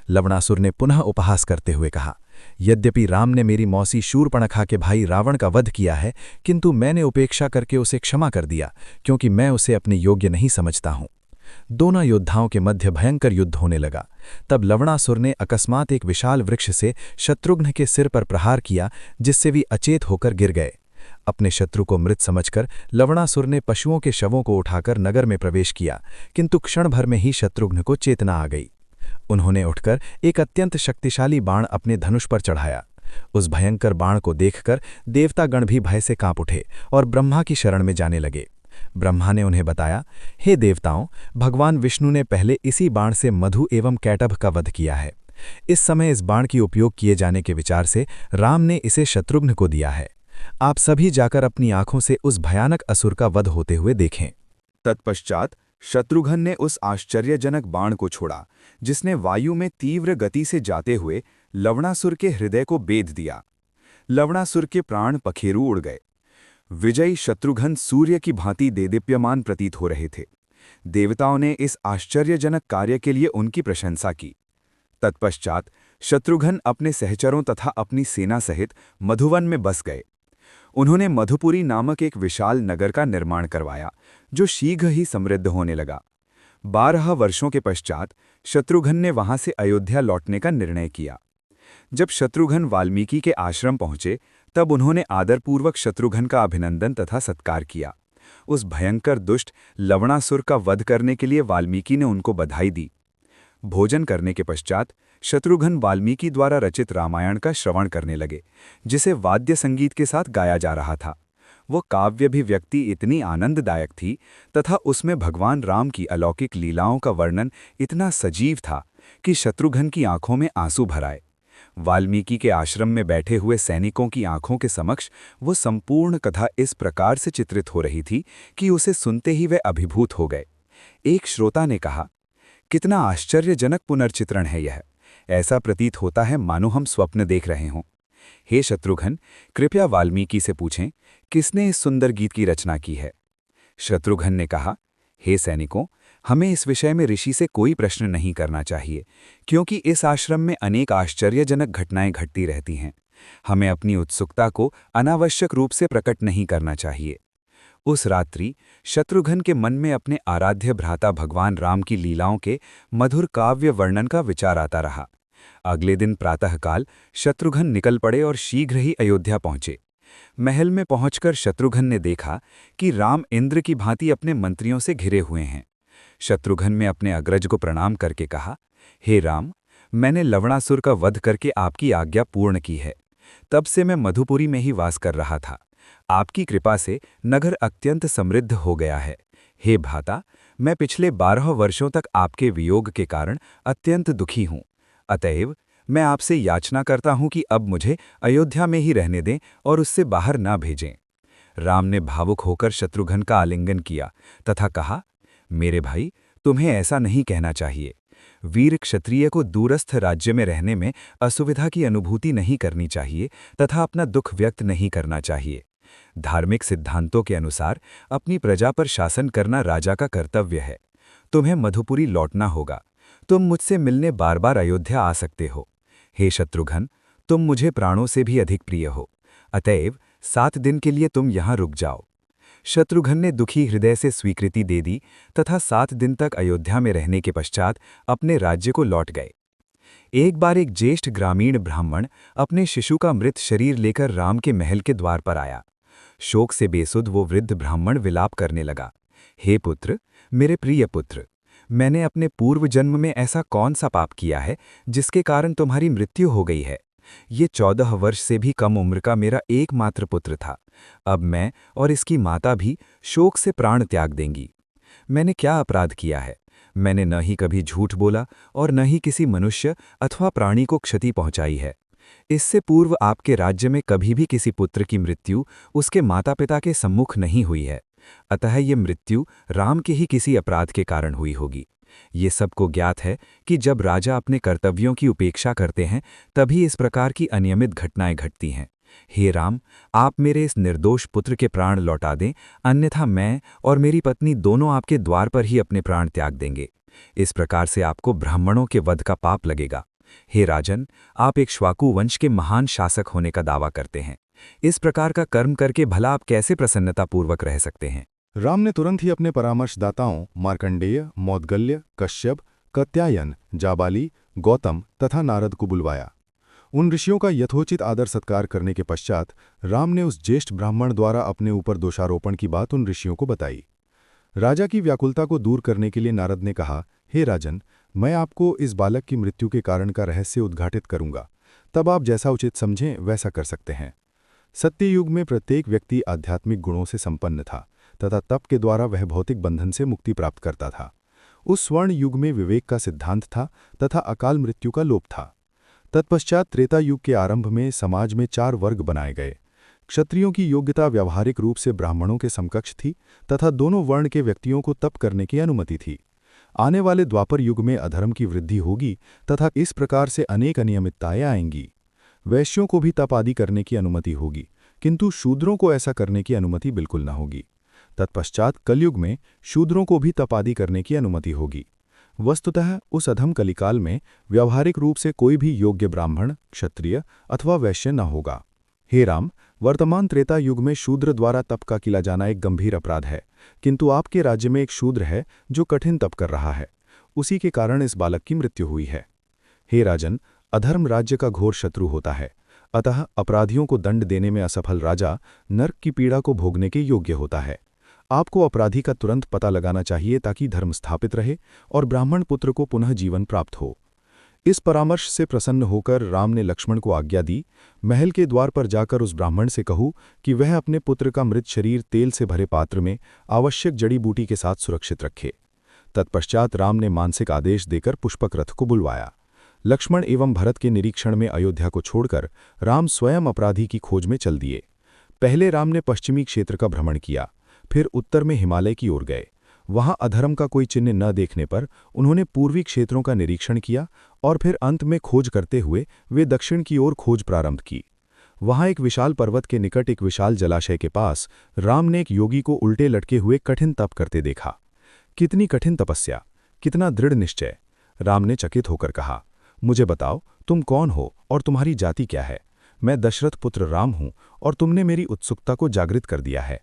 लवणासुर ने पुनः उपहास करते हुए कहा, यद्यपि राम ने मेरी मौसी शूर्पणखा के भाई रावण का वध किया है, किंतु मैंने उपेक्षा करके उसे क्षमा कर दिया, क्योंकि मैं उसे अपने योग्य नहीं समझता हूं। दोनों योद्धाओं के मध्य भयंकर युद्ध होने लगा। तब लवणासुर ने अकस्मात एक विशाल वृक्ष से शत्रुघ्न के सिर पर प्रहार किया, जिससे वे अचेत होकर गिर गए। अपने शत्रु को मृत समझकर लवणासुर ने पशुओं के शवों को उठाकर नगर में प्रवेश किया, किंतु क्षण भर में ही शत्रुघ्न को चेतना आ गई। उन्होंने उठकर एक अत्यंत शक्तिशाली बाण अपने धनुष पर चढ़ाया। उस भयंकर बाण को देखकर देवतागण भी भय से कांप उठे और ब्रह्मा की शरण में जाने लगे। ब्रह्मा ने उन्हें बताया, हे देवताओं, भगवान विष्णु ने पहले इसी बाण से मधु एवं कैटभ का वध किया है। इस समय इस बाण की उपयोग किए जाने के विचार से राम ने इसे शत्रुघ्न को दिया है। आप सभी जाकर अपनी आंखों से उस भयानक असुर का वध होते हुए देखें। तत्पश्चात शत्रुघ्न ने उस आश्चर्यजनक बाण को छोड़ा, जिसने वायु में तीव्र गति से जाते हुए लवणासुर के हृदय को बेध दिया। लवणासुर के प्राण पखेरु उड़ गए। विजयी शत्रुघ्न सूर्य की भांति देदीप्यमान प्रतीत हो रहे थे। देवताओं ने इस आश्चर्यजनक कार्य के लिए उनकी प्रशंसा की। तत्पश्चात शत्रुघ्न अपने सहचरों तथा अपनी सेना सहित मधुवन में बस गए। उन्होंने मधुपुरी नामक एक विशाल नगर का निर्माण करवाया, जो शीघ्र ही समृद्ध होने लगा। 12 वर्षों के पश्चात शत्रुघ्न ने वहां से अयोध्या लौटने का निर्णय किया। जब शत्रुघ्न वाल्मीकि के आश्रम पहुंचे, तब उन्होंने आदरपूर्वक शत्रुघ्न का अभिनंदन तथा सत्कार किया। उस भयंकर दुष्ट लवणासुर का वध करने के लिए वाल्मीकि ने उनको बधाई दी। भोजन करने के पश्चात शत्रुघ्न वाल्मीकि द्वारा रचित रामायण का श्रवण करने लगे, जिसे वाद्य संगीत के साथ गाया जा रहा था। वो काव्याभिव्यक्ति इतनी आनंददायक थी तथा उसमें भगवान राम की अलौकिक लीलाओं का वर्णन इतना सजीव था कि शत्रुघ्न की आंखों में आंसू भर आए। वाल्मीकि के आश्रम में बैठे हुए सैनिकों की आंखों के समक्ष वो संपूर्ण कथा इस प्रकार से चित्रित हो रही थी कि उसे सुनते ही वे अभिभूत हो गए। एक श्रोता ने कहा, कितना आश्चर्यजनक पुनर्चित्रण है यह। ऐसा प्रतीत होता है मानो हम स्वप्न देख रहे हों। हे शत्रुघ्न, कृपया वाल्मीकि से पूछें, किसने इस सुंदर गीत की रचना की है। शत्रुघ्न ने कहा, हे सैनिकों, हमें इस विषय में ऋषि से कोई प्रश्न नहीं करना चाहिए, क्योंकि इस आश्रम में अनेक आश्चर्यजनक घटनाएं घटती रहती हैं। हमें अपनी उत्सुकता को अनावश्यक रूप से प्रकट नहीं करना चाहिए। उस रात्रि शत्रुघ्न के मन में अपने आराध्य भ्राता भगवान राम की लीलाओं के मधुर काव्य वर्णन का विचार आता रहा। अगले दिन प्रातःकाल शत्रुघ्न निकल पड़े और शीघ्र ही अयोध्या पहुंचे। महल में पहुंचकर शत्रुघ्न ने देखा कि राम इंद्र की भांति अपने मंत्रियों से घिरे हुए हैं। शत्रुघ्न ने अपने अग्रज को प्रणाम करके कहा, हे राम, मैंने लवणासुर का वध करके आपकी आज्ञा पूर्ण की है। तब से मैं मधुपुरी में ही वास कर रहा था। आपकी कृपा से नगर अत्यंत समृद्ध हो गया है। हे भ्राता, मैं पिछले 12 वर्षों तक आपके वियोग के कारण अत्यंत दुखी हूँ। अतएव मैं आपसे याचना करता हूं कि अब मुझे अयोध्या में ही रहने दें और उससे बाहर ना भेजें। राम ने भावुक होकर शत्रुघ्न का आलिंगन किया तथा कहा, मेरे भाई, तुम्हें ऐसा नहीं कहना चाहिए। वीर क्षत्रिय को दूरस्थ राज्य में रहने में असुविधा की अनुभूति नहीं करनी चाहिए तथा अपना दुख व्यक्त नहीं करना चाहिए। धार्मिक सिद्धांतों के अनुसार अपनी प्रजा पर शासन करना राजा का कर्तव्य है। तुम्हें मधुपुरी लौटना होगा। तुम मुझसे मिलने बार बार अयोध्या आ सकते हो। हे शत्रुघ्न, तुम मुझे प्राणों से भी अधिक प्रिय हो, अतएव 7 दिन के लिए तुम यहाँ रुक जाओ। शत्रुघ्न ने दुखी हृदय से स्वीकृति दे दी तथा 7 दिन तक अयोध्या में रहने के पश्चात अपने राज्य को लौट गए। एक बार एक ज्येष्ठ ग्रामीण ब्राह्मण अपने शिशु का मृत शरीर लेकर राम के महल के द्वार पर आया। शोक से बेसुध वो वृद्ध ब्राह्मण विलाप करने लगा, हे पुत्र, मेरे प्रिय पुत्र, मैंने अपने पूर्व जन्म में ऐसा कौन सा पाप किया है जिसके कारण तुम्हारी मृत्यु हो गई है। ये 14 वर्ष से भी कम उम्र का मेरा एकमात्र पुत्र था। अब मैं और इसकी माता भी शोक से प्राण त्याग देंगी। मैंने क्या अपराध किया है? मैंने न ही कभी झूठ बोला और न ही किसी मनुष्य अथवा प्राणी को क्षति पहुंचाई है। इससे पूर्व आपके राज्य में कभी भी किसी पुत्र की मृत्यु उसके माता पिता के सम्मुख नहीं हुई है। अतः ये मृत्यु राम के ही किसी अपराध के कारण हुई होगी। ये सबको ज्ञात है कि जब राजा अपने कर्तव्यों की उपेक्षा करते हैं तभी इस प्रकार की अनियमित घटनाएं घटती हैं। हे राम, आप मेरे इस निर्दोष पुत्र के प्राण लौटा दें, अन्यथा मैं और मेरी पत्नी दोनों आपके द्वार पर ही अपने प्राण त्याग देंगे। इस प्रकार से आपको ब्राह्मणों के वध का पाप लगेगा। हे राजन, आप एक श्वाकु वंश के महान शासक होने का दावा करते हैं। इस प्रकार का कर्म करके भला आप कैसे प्रसन्नतापूर्वक रह सकते हैं? राम ने तुरंत ही अपने परामर्शदाताओं मार्कंडेय, मौद्गल्य, कश्यप, कात्यायन, जाबाली, गौतम तथा नारद को बुलवाया। उन ऋषियों का यथोचित आदर सत्कार करने के पश्चात राम ने उस ज्येष्ठ ब्राह्मण द्वारा अपने ऊपर दोषारोपण की बात उन ऋषियों को बताई। राजा की व्याकुलता को दूर करने के लिए नारद ने कहा, हे राजन, मैं आपको इस बालक की मृत्यु के कारण का रहस्य उद्घाटित करूंगा, तब आप जैसा उचित समझें वैसा कर सकते हैं। सत्ययुग में प्रत्येक व्यक्ति आध्यात्मिक गुणों से संपन्न था तथा तप के द्वारा वह भौतिक बंधन से मुक्ति प्राप्त करता था। उस स्वर्ण युग में विवेक का सिद्धांत था तथा अकाल मृत्यु का लोप था। तत्पश्चात त्रेता युग के आरंभ में समाज में 4 वर्ग बनाए गए। क्षत्रियों की योग्यता व्यावहारिक रूप से ब्राह्मणों के समकक्ष थी तथा दोनों वर्ण के व्यक्तियों को तप करने की अनुमति थी। आने वाले द्वापर युग में अधर्म की वृद्धि होगी तथा इस प्रकार से अनेक अनियमितताएं आएंगी। वैश्यों को भी तप आदि करने की अनुमति होगी, किंतु शूद्रों को ऐसा करने की अनुमति बिल्कुल न होगी। तत्पश्चात कलयुग में शूद्रों को भी तप आदि करने की अनुमति होगी। वस्तुतः उस अधम कलिकाल में व्यावहारिक रूप से कोई भी योग्य ब्राह्मण, क्षत्रिय अथवा वैश्य न होगा। हे राम, वर्तमान त्रेता युग में शूद्र द्वारा तप का किया जाना एक गंभीर अपराध है, किंतु आपके राज्य में एक शूद्र है जो कठिन तप कर रहा है। उसी के कारण इस बालक की मृत्यु हुई है। हे राजन, अधर्म राज्य का घोर शत्रु होता है, अतः अपराधियों को दंड देने में असफल राजा नरक की पीड़ा को भोगने के योग्य होता है। आपको अपराधी का तुरंत पता लगाना चाहिए ताकि धर्म स्थापित रहे और ब्राह्मण पुत्र को पुनः जीवन प्राप्त हो। इस परामर्श से प्रसन्न होकर राम ने लक्ष्मण को आज्ञा दी, महल के द्वार पर जाकर उस ब्राह्मण से कहूँ कि वह अपने पुत्र का मृत शरीर तेल से भरे पात्र में आवश्यक जड़ी बूटी के साथ सुरक्षित रखे। तत्पश्चात राम ने मानसिक आदेश देकर पुष्पक रथ को बुलवाया। लक्ष्मण एवं भरत के निरीक्षण में अयोध्या को छोड़कर राम स्वयं अपराधी की खोज में चल दिए। पहले राम ने पश्चिमी क्षेत्र का भ्रमण किया, फिर उत्तर में हिमालय की ओर गए। वहां अधर्म का कोई चिन्ह न देखने पर उन्होंने पूर्वी क्षेत्रों का निरीक्षण किया और फिर अंत में खोज करते हुए वे दक्षिण की ओर खोज प्रारंभ की। वहां एक विशाल पर्वत के निकट एक विशाल जलाशय के पास राम ने एक योगी को उल्टे लटके हुए कठिन तप करते देखा। कितनी कठिन तपस्या, कितना दृढ़ निश्चय! राम ने चकित होकर कहा, मुझे बताओ, तुम कौन हो और तुम्हारी जाति क्या है? मैं दशरथ पुत्र राम हूं और तुमने मेरी उत्सुकता को जागृत कर दिया है।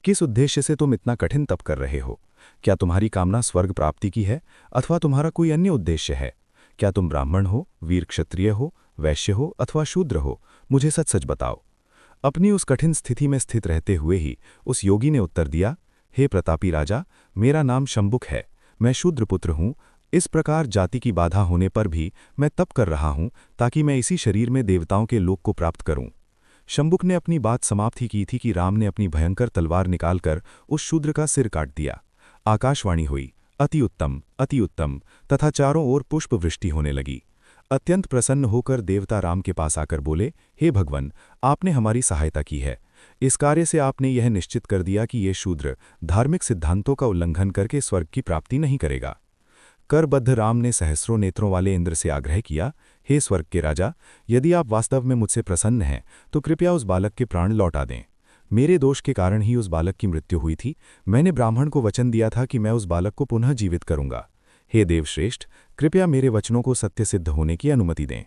किस उद्देश्य से तुम इतना कठिन तप कर रहे हो? क्या तुम्हारी कामना स्वर्ग प्राप्ति की है अथवा तुम्हारा कोई अन्य उद्देश्य है? क्या तुम ब्राह्मण हो, वीर क्षत्रिय हो, वैश्य हो अथवा शूद्र हो? मुझे सच सच बताओ। अपनी उस कठिन स्थिति में स्थित रहते हुए ही उस योगी ने उत्तर दिया, हे प्रतापी राजा, मेरा नाम शंबुक है, मैं शूद्र पुत्र हूँ। इस प्रकार जाति की बाधा होने पर भी मैं तप कर रहा हूँ ताकि मैं इसी शरीर में देवताओं के लोक को प्राप्त करूँ। शंबुक ने अपनी बात समाप्त ही की थी कि राम ने अपनी भयंकर तलवार निकालकर उस शूद्र का सिर काट दिया। आकाशवाणी हुई, अति उत्तम, तथा चारों ओर पुष्प वृष्टि होने लगी। अत्यंत प्रसन्न होकर देवता राम के पास आकर बोले, हे भगवन, आपने हमारी सहायता की है। इस कार्य से आपने यह निश्चित कर दिया कि ये शूद्र धार्मिक सिद्धांतों का उल्लंघन करके स्वर्ग की प्राप्ति नहीं करेगा। करबद्ध राम ने सहस्रों नेत्रों वाले इंद्र से आग्रह किया, हे स्वर्ग के राजा, यदि आप वास्तव में मुझसे प्रसन्न हैं तो कृपया उस बालक के प्राण लौटा दें। मेरे दोष के कारण ही उस बालक की मृत्यु हुई थी। मैंने ब्राह्मण को वचन दिया था कि मैं उस बालक को पुनः जीवित करूंगा। हे देवश्रेष्ठ, कृपया मेरे वचनों को सत्य सिद्ध होने की अनुमति दें।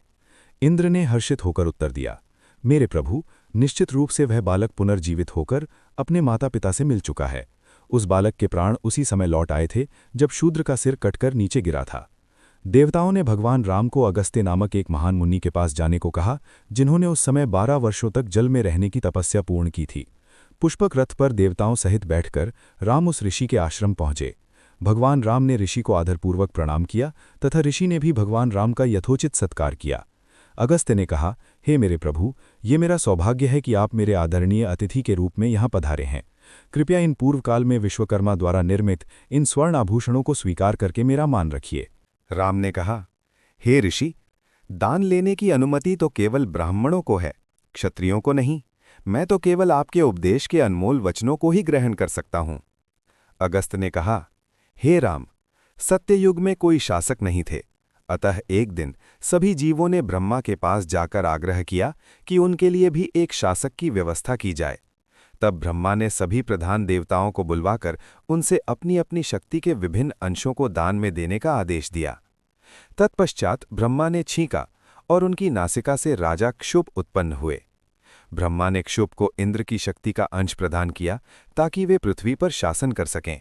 इंद्र ने हर्षित होकर उत्तर दिया, मेरे प्रभु, निश्चित रूप से वह बालक पुनर्जीवित होकर अपने माता पिता से मिल चुका है। उस बालक के प्राण उसी समय लौट आए थे जब शूद्र का सिर कटकर नीचे गिरा था। देवताओं ने भगवान राम को अगस्त्य नामक एक महान मुनि के पास जाने को कहा, जिन्होंने उस समय 12 वर्षों तक जल में रहने की तपस्या पूर्ण की थी। पुष्पक रथ पर देवताओं सहित बैठकर राम उस ऋषि के आश्रम पहुंचे। भगवान राम ने ऋषि को आदरपूर्वक प्रणाम किया तथा ऋषि ने भी भगवान राम का यथोचित सत्कार किया। अगस्त्य ने कहा, हे मेरे प्रभु, ये मेरा सौभाग्य है कि आप मेरे आदरणीय अतिथि के रूप में यहाँ पधारे हैं। कृपया इन पूर्वकाल में विश्वकर्मा द्वारा निर्मित इन स्वर्ण आभूषणों को स्वीकार करके मेरा मान रखिए। राम ने कहा, हे ऋषि, दान लेने की अनुमति तो केवल ब्राह्मणों को है, क्षत्रियों को नहीं। मैं तो केवल आपके उपदेश के अनमोल वचनों को ही ग्रहण कर सकता हूं। अगस्त्य ने कहा, हे राम, सत्ययुग में कोई शासक नहीं थे, अतः एक दिन सभी जीवों ने ब्रह्मा के पास जाकर आग्रह किया कि उनके लिए भी एक शासक की व्यवस्था की जाए। तब ब्रह्मा ने सभी प्रधान देवताओं को बुलवाकर उनसे अपनी अपनी शक्ति के विभिन्न अंशों को दान में देने का आदेश दिया। तत्पश्चात ब्रह्मा ने छींका और उनकी नासिका से राजा क्षुप उत्पन्न हुए। ब्रह्मा ने क्षुप को इंद्र की शक्ति का अंश प्रदान किया ताकि वे पृथ्वी पर शासन कर सकें।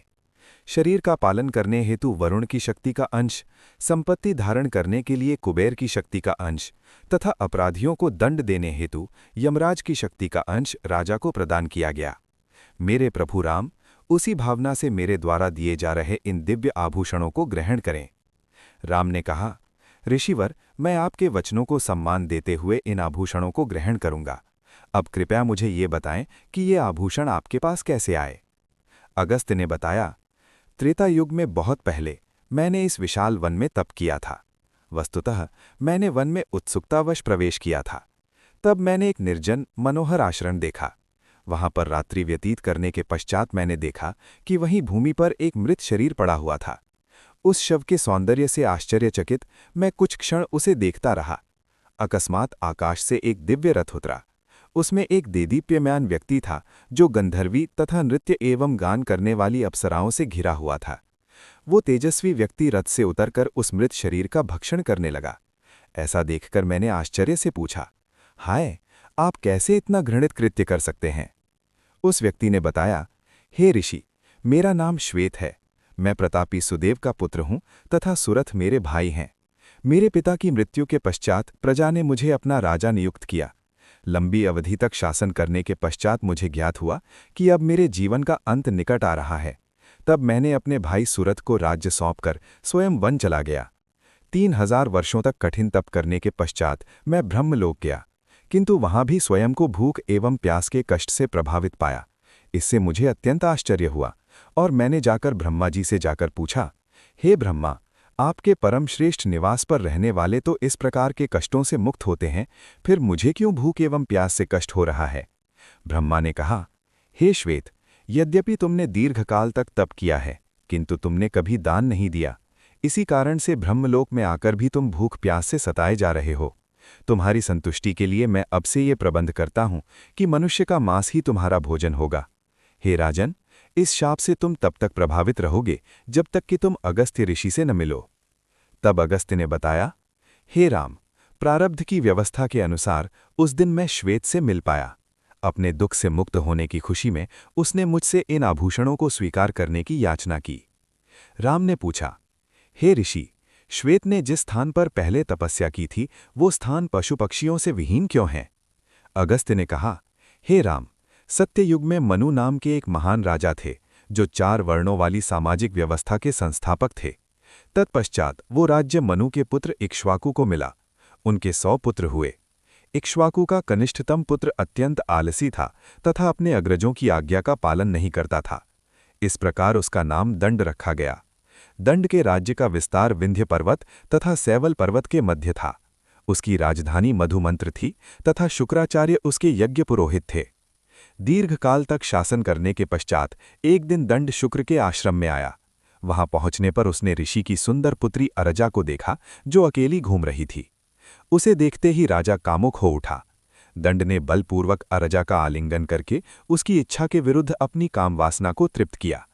शरीर का पालन करने हेतु वरुण की शक्ति का अंश, संपत्ति धारण करने के लिए कुबेर की शक्ति का अंश तथा अपराधियों को दंड देने हेतु यमराज की शक्ति का अंश राजा को प्रदान किया गया। मेरे प्रभु राम, उसी भावना से मेरे द्वारा दिए जा रहे इन दिव्य आभूषणों को ग्रहण करें। राम ने कहा, ऋषिवर, मैं आपके वचनों को सम्मान देते हुए इन आभूषणों को ग्रहण करूंगा। अब कृपया मुझे ये बताएं कि ये आभूषण आपके पास कैसे आए। अगस्त्य ने बताया, त्रेता युग में बहुत पहले मैंने इस विशाल वन में तप किया था। वस्तुतः मैंने वन में उत्सुकतावश प्रवेश किया था। तब मैंने एक निर्जन मनोहर आश्रम देखा। वहां पर रात्रि व्यतीत करने के पश्चात मैंने देखा कि वहीं भूमि पर एक मृत शरीर पड़ा हुआ था। उस शव के सौंदर्य से आश्चर्यचकित मैं कुछ क्षण उसे देखता रहा। अकस्मात आकाश से एक दिव्य रथ उतरा। उसमें एक देदीप्यमान व्यक्ति था जो गंधर्वी तथा नृत्य एवं गान करने वाली अप्सराओं से घिरा हुआ था। वो तेजस्वी व्यक्ति रथ से उतरकर उस मृत शरीर का भक्षण करने लगा। ऐसा देखकर मैंने आश्चर्य से पूछा, हाय, आप कैसे इतना घृणित कृत्य कर सकते हैं? उस व्यक्ति ने बताया, हे ऋषि, मेरा नाम श्वेत है। मैं प्रतापी सुदेव का पुत्र हूं तथा सुरथ मेरे भाई हैं। मेरे पिता की मृत्यु के पश्चात प्रजा ने मुझे अपना राजा नियुक्त किया। लंबी अवधि तक शासन करने के पश्चात मुझे ज्ञात हुआ कि अब मेरे जीवन का अंत निकट आ रहा है। तब मैंने अपने भाई सुरथ को राज्य सौंपकर स्वयं वन चला गया। 3000 वर्षों तक कठिन तप करने के पश्चात मैं ब्रह्मलोक गया, किंतु वहां भी स्वयं को भूख एवं प्यास के कष्ट से प्रभावित पाया। इससे मुझे अत्यंत आश्चर्य हुआ और मैंने जाकर ब्रह्मा जी से जाकर पूछा, हे ब्रह्मा, आपके परम श्रेष्ठ निवास पर रहने वाले तो इस प्रकार के कष्टों से मुक्त होते हैं, फिर मुझे क्यों भूख एवं प्यास से कष्ट हो रहा है? ब्रह्मा ने कहा, हे श्वेत, यद्यपि तुमने दीर्घकाल तक तप किया है, किंतु तुमने कभी दान नहीं दिया। इसी कारण से ब्रह्मलोक में आकर भी तुम भूख प्यास से सताए जा रहे हो। तुम्हारी संतुष्टि के लिए मैं अब से ये प्रबंध करता हूं कि मनुष्य का मांस ही तुम्हारा भोजन होगा। हे राजन, इस शाप से तुम तब तक प्रभावित रहोगे जब तक कि तुम अगस्त्य ऋषि से न मिलो। तब अगस्त्य ने बताया, हे राम, प्रारब्ध की व्यवस्था के अनुसार उस दिन मैं श्वेत से मिल पाया। अपने दुख से मुक्त होने की खुशी में उसने मुझसे इन आभूषणों को स्वीकार करने की याचना की। राम ने पूछा, हे ऋषि, श्वेत ने जिस स्थान पर पहले तपस्या की थी वो स्थान पशु पक्षियों से विहीन क्यों है? अगस्त्य ने कहा, हे राम, सत्ययुग में मनु नाम के एक महान राजा थे जो 4 वर्णों वाली सामाजिक व्यवस्था के संस्थापक थे। तत्पश्चात वो राज्य मनु के पुत्र इक्ष्वाकु को मिला। उनके 100 पुत्र हुए। इक्ष्वाकु का कनिष्ठतम पुत्र अत्यंत आलसी था तथा अपने अग्रजों की आज्ञा का पालन नहीं करता था। इस प्रकार उसका नाम दंड रखा गया। दंड के राज्य का विस्तार विंध्य पर्वत तथा सैवल पर्वत के मध्य था। उसकी राजधानी मधुमंत्र थी तथा शुक्राचार्य उसके यज्ञ पुरोहित थे। दीर्घकाल तक शासन करने के पश्चात एक दिन दंड शुक्र के आश्रम में आया। वहां पहुंचने पर उसने ऋषि की सुंदर पुत्री अरजा को देखा जो अकेली घूम रही थी। उसे देखते ही राजा कामुक हो उठा। दंड ने बलपूर्वक अरजा का आलिंगन करके उसकी इच्छा के विरुद्ध अपनी कामवासना को तृप्त किया।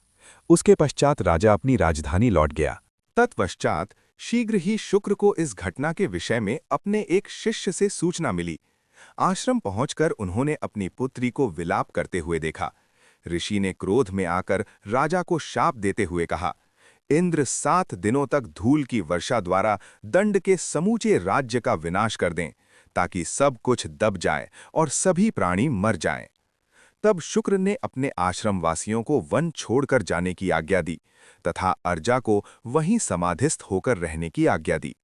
उसके पश्चात राजा अपनी राजधानी लौट गया। तत्पश्चात शीघ्र ही शुक्र को इस घटना के विषय में अपने एक शिष्य से सूचना मिली। आश्रम पहुंचकर उन्होंने अपनी पुत्री को विलाप करते हुए देखा। ऋषि ने क्रोध में आकर राजा को शाप देते हुए कहा, इंद्र 7 दिनों तक धूल की वर्षा द्वारा दंड के समूचे राज्य का विनाश कर दें, ताकि सब कुछ दब जाए और सभी प्राणी मर जाएं। तब शुक्र ने अपने आश्रम वासियों को वन छोड़कर जाने की आज्ञा दी तथा अर्जा को वहीं समाधिस्थ होकर रहने की आज्ञा दी।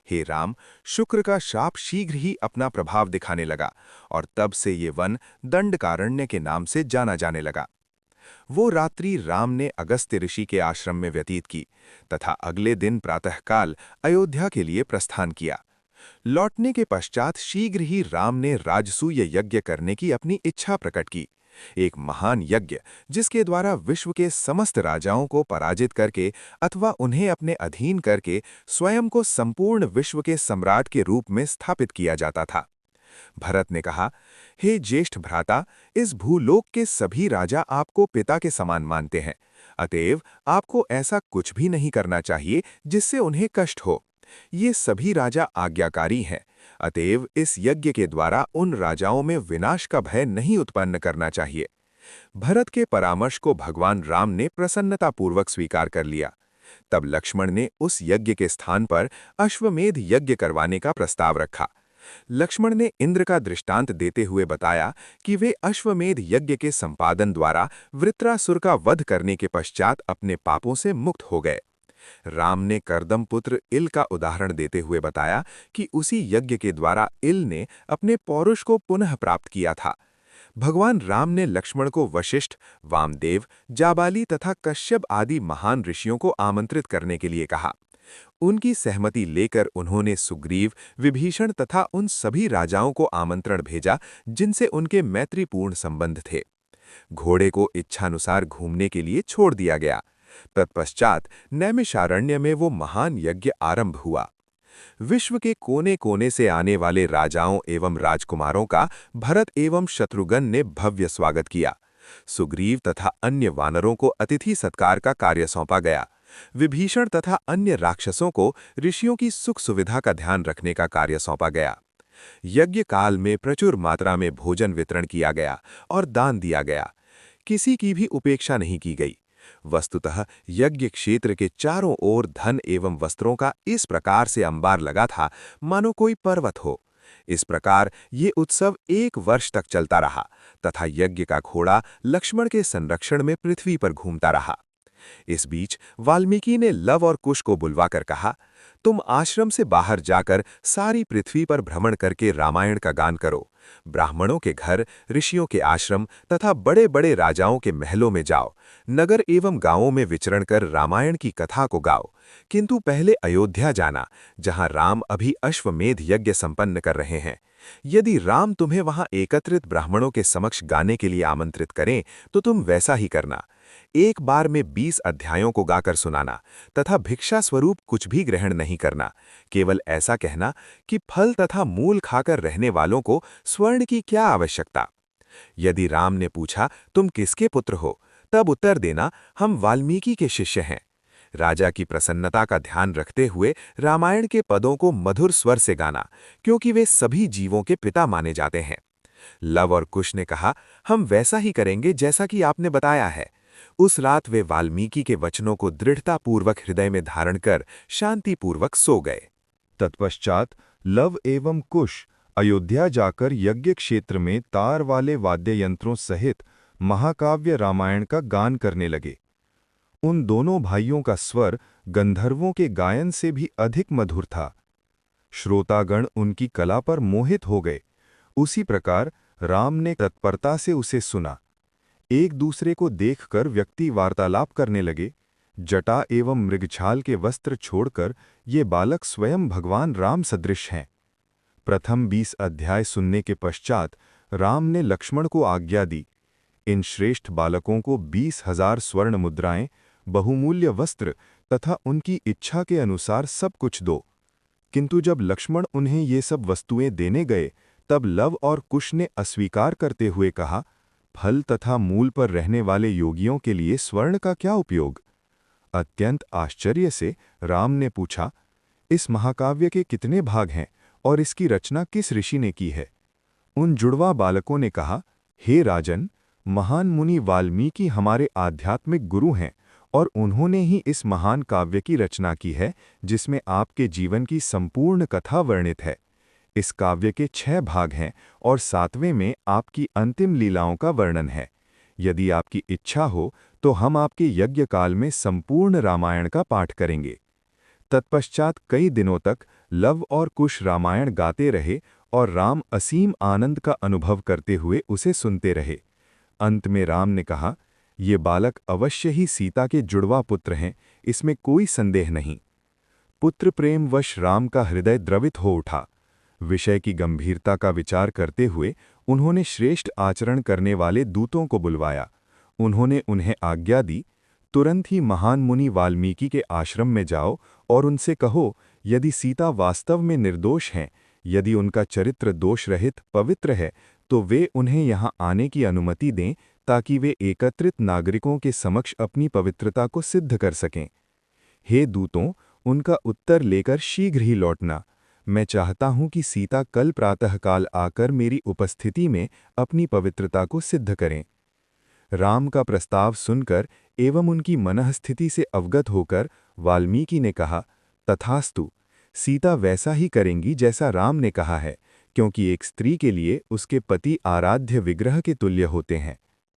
हे राम, शुक्र का शाप शीघ्र ही अपना प्रभाव दिखाने लगा और तब से ये वन दंडकारण्य के नाम से जाना जाने लगा। वो रात्रि राम ने अगस्त्य ऋषि के आश्रम में व्यतीत की तथा अगले दिन प्रातःकाल अयोध्या के लिए प्रस्थान किया। लौटने के पश्चात शीघ्र ही राम ने राजसूय यज्ञ करने की अपनी इच्छा प्रकट की। एक महान यज्ञ जिसके द्वारा विश्व के समस्त राजाओं को पराजित करके अथवा उन्हें अपने अधीन करके स्वयं को संपूर्ण विश्व के सम्राट के रूप में स्थापित किया जाता था। भरत ने कहा, हे ज्येष्ठ भ्राता, इस भूलोक के सभी राजा आपको पिता के समान मानते हैं, अतएव आपको ऐसा कुछ भी नहीं करना चाहिए जिससे उन्हें कष्ट हो। ये सभी राजा आज्ञाकारी हैं, अतएव इस यज्ञ के द्वारा उन राजाओं में विनाश का भय नहीं उत्पन्न करना चाहिए। भरत के परामर्श को भगवान राम ने प्रसन्नतापूर्वक स्वीकार कर लिया। तब लक्ष्मण ने उस यज्ञ के स्थान पर अश्वमेध यज्ञ करवाने का प्रस्ताव रखा। लक्ष्मण ने इंद्र का दृष्टांत देते हुए बताया कि वे अश्वमेध यज्ञ के संपादन द्वारा वृत्रासुर का वध करने के पश्चात अपने पापों से मुक्त हो गए। राम ने करदम पुत्र इल का उदाहरण देते हुए बताया कि उसी यज्ञ के द्वारा इल ने अपने पौरुष को पुनः प्राप्त किया था। भगवान राम ने लक्ष्मण को वशिष्ठ, वामदेव, जाबाली तथा कश्यप आदि महान ऋषियों को आमंत्रित करने के लिए कहा। उनकी सहमति लेकर उन्होंने सुग्रीव, विभीषण तथा उन सभी राजाओं को आमंत्रण भेजा जिनसे उनके मैत्रीपूर्ण संबंध थे। घोड़े को इच्छानुसार घूमने के लिए छोड़ दिया गया। तत्पश्चात नैमिषारण्य में वो महान यज्ञ आरंभ हुआ। विश्व के कोने कोने से आने वाले राजाओं एवं राजकुमारों का भरत एवं शत्रुघ्न ने भव्य स्वागत किया। सुग्रीव तथा अन्य वानरों को अतिथि सत्कार का कार्य सौंपा गया। विभीषण तथा अन्य राक्षसों को ऋषियों की सुख सुविधा का ध्यान रखने का कार्य सौंपा गया। यज्ञ काल में प्रचुर मात्रा में भोजन वितरण किया गया और दान दिया गया। किसी की भी उपेक्षा नहीं की गई। वस्तुतः यज्ञ क्षेत्र के चारों ओर धन एवं वस्त्रों का इस प्रकार से अंबार लगा था मानो कोई पर्वत हो। इस प्रकार ये उत्सव 1 वर्ष तक चलता रहा तथा यज्ञ का घोड़ा लक्ष्मण के संरक्षण में पृथ्वी पर घूमता रहा। इस बीच वाल्मीकि ने लव और कुश को बुलवाकर कहा, तुम आश्रम से बाहर जाकर सारी पृथ्वी पर भ्रमण करके रामायण का गान करो। ब्राह्मणों के घर, ऋषियों के आश्रम तथा बड़े बड़े राजाओं के महलों में जाओ। नगर एवं गांवों में विचरण कर रामायण की कथा को गाओ। किंतु पहले अयोध्या जाना, जहां राम अभी अश्वमेध यज्ञ संपन्न कर रहे हैं। यदि राम तुम्हें वहां एकत्रित ब्राह्मणों के समक्ष गाने के लिए आमंत्रित करें तो तुम वैसा ही करना। एक बार में 20 अध्यायों को गाकर सुनाना तथा भिक्षा स्वरूप कुछ भी ग्रहण नहीं करना। केवल ऐसा कहना कि फल तथा मूल खाकर रहने वालों को स्वर्ण की क्या आवश्यकता। यदि राम ने पूछा, तुम किसके पुत्र हो, तब उत्तर देना, हम वाल्मीकि के शिष्य हैं। राजा की प्रसन्नता का ध्यान रखते हुए रामायण के पदों को मधुर स्वर से गाना, क्योंकि वे सभी जीवों के पिता माने जाते हैं। लव और कुश ने कहा, हम वैसा ही करेंगे जैसा कि आपने बताया है। उस रात वे वाल्मीकि के वचनों को दृढ़तापूर्वक हृदय में धारण कर शांतिपूर्वक सो गए। तत्पश्चात लव एवं कुश अयोध्या जाकर यज्ञ क्षेत्र में तार वाले वाद्य यंत्रों सहित महाकाव्य रामायण का गान करने लगे। उन दोनों भाइयों का स्वर गंधर्वों के गायन से भी अधिक मधुर था। श्रोतागण उनकी कला पर मोहित हो गए। उसी प्रकार राम ने तत्परता से उसे सुना। एक दूसरे को देखकर व्यक्ति वार्तालाप करने लगे। जटा एवं मृगछाल के वस्त्र छोड़कर ये बालक स्वयं भगवान राम सदृश हैं। प्रथम 20 अध्याय सुनने के पश्चात राम ने लक्ष्मण को आज्ञा दी, इन श्रेष्ठ बालकों को 20,000 स्वर्ण मुद्राएं, बहुमूल्य वस्त्र तथा उनकी इच्छा के अनुसार सब कुछ दो। किंतु जब लक्ष्मण उन्हें ये सब वस्तुएं देने गए तब लव और कुश ने अस्वीकार करते हुए कहा, फल तथा मूल पर रहने वाले योगियों के लिए स्वर्ण का क्या उपयोग। अत्यंत आश्चर्य से राम ने पूछा, इस महाकाव्य के कितने भाग हैं और इसकी रचना किस ऋषि ने की है। उन जुड़वा बालकों ने कहा, हे राजन, महान मुनि वाल्मीकि हमारे आध्यात्मिक गुरु हैं और उन्होंने ही इस महान काव्य की रचना की है जिसमें आपके जीवन की संपूर्ण कथा वर्णित है। इस काव्य के 6 भाग हैं और 7वें में आपकी अंतिम लीलाओं का वर्णन है। यदि आपकी इच्छा हो तो हम आपके यज्ञ काल में संपूर्ण रामायण का पाठ करेंगे। तत्पश्चात कई दिनों तक लव और कुश रामायण गाते रहे और राम असीम आनंद का अनुभव करते हुए उसे सुनते रहे। अंत में राम ने कहा, ये बालक अवश्य ही सीता के जुड़वा पुत्र हैं, इसमें कोई संदेह नहीं। पुत्र प्रेमवश राम का हृदय द्रवित हो उठा। विषय की गंभीरता का विचार करते हुए उन्होंने श्रेष्ठ आचरण करने वाले दूतों को बुलवाया। उन्होंने उन्हें आज्ञा दी, तुरंत ही महान मुनि वाल्मीकि के आश्रम में जाओ और उनसे कहो, यदि सीता वास्तव में निर्दोष हैं, यदि उनका चरित्र दोष रहित पवित्र है, तो वे उन्हें यहाँ आने की अनुमति दें ताकि वे एकत्रित नागरिकों के समक्ष अपनी पवित्रता को सिद्ध कर सकें। हे दूतों, उनका उत्तर लेकर शीघ्र ही लौटना। मैं चाहता हूं कि सीता कल प्रातःकाल आकर मेरी उपस्थिति में अपनी पवित्रता को सिद्ध करें। राम का प्रस्ताव सुनकर एवं उनकी मनःस्थिति से अवगत होकर वाल्मीकि ने कहा, तथास्तु, सीता वैसा ही करेंगी जैसा राम ने कहा है, क्योंकि एक स्त्री के लिए उसके पति आराध्य विग्रह के तुल्य होते हैं।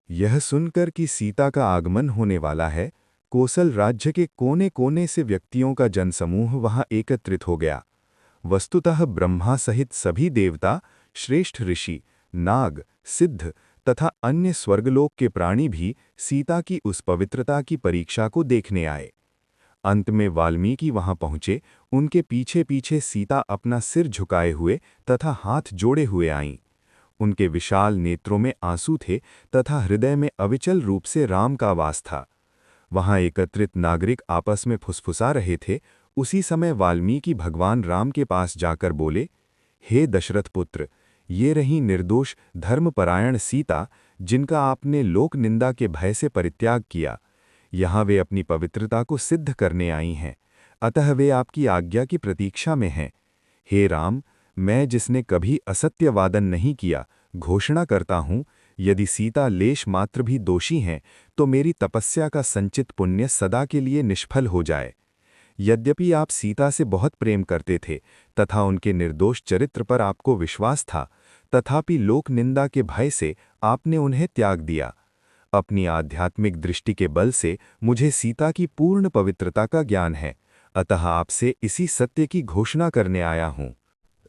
यह सुनकर कि सीता का आगमन होने वाला है, कोसल राज्य के कोने कोने से व्यक्तियों का जनसमूह वहां एकत्रित हो गया। वस्तुतः ब्रह्मा सहित सभी देवता, श्रेष्ठ ऋषि, नाग, सिद्ध तथा अन्य स्वर्गलोक के प्राणी भी सीता की उस पवित्रता की परीक्षा को देखने आए। अंत में वाल्मीकि वहां पहुंचे। उनके पीछे पीछे सीता अपना सिर झुकाए हुए तथा हाथ जोड़े हुए आईं। उनके विशाल नेत्रों में आंसू थे तथा हृदय में अविचल रूप से राम का वास था। वहां एकत्रित नागरिक आपस में फुसफुसा रहे थे। उसी समय वाल्मीकि भगवान राम के पास जाकर बोले, हे दशरथ पुत्र, ये रही निर्दोष धर्मपरायण सीता, जिनका आपने लोक निंदा के भय से परित्याग किया। यहाँ वे अपनी पवित्रता को सिद्ध करने आई हैं, अतः वे आपकी आज्ञा की प्रतीक्षा में हैं। हे राम, मैं जिसने कभी असत्य वादन नहीं किया, घोषणा करता हूँ, यदि सीता लेश मात्र भी दोषी हैं तो मेरी तपस्या का संचित पुण्य सदा के लिए निष्फल हो जाए। यद्यपि आप सीता से बहुत प्रेम करते थे तथा उनके निर्दोष चरित्र पर आपको विश्वास था, तथापि लोक निंदा के भय से आपने उन्हें त्याग दिया। अपनी आध्यात्मिक दृष्टि के बल से मुझे सीता की पूर्ण पवित्रता का ज्ञान है, अतः आपसे इसी सत्य की घोषणा करने आया हूँ।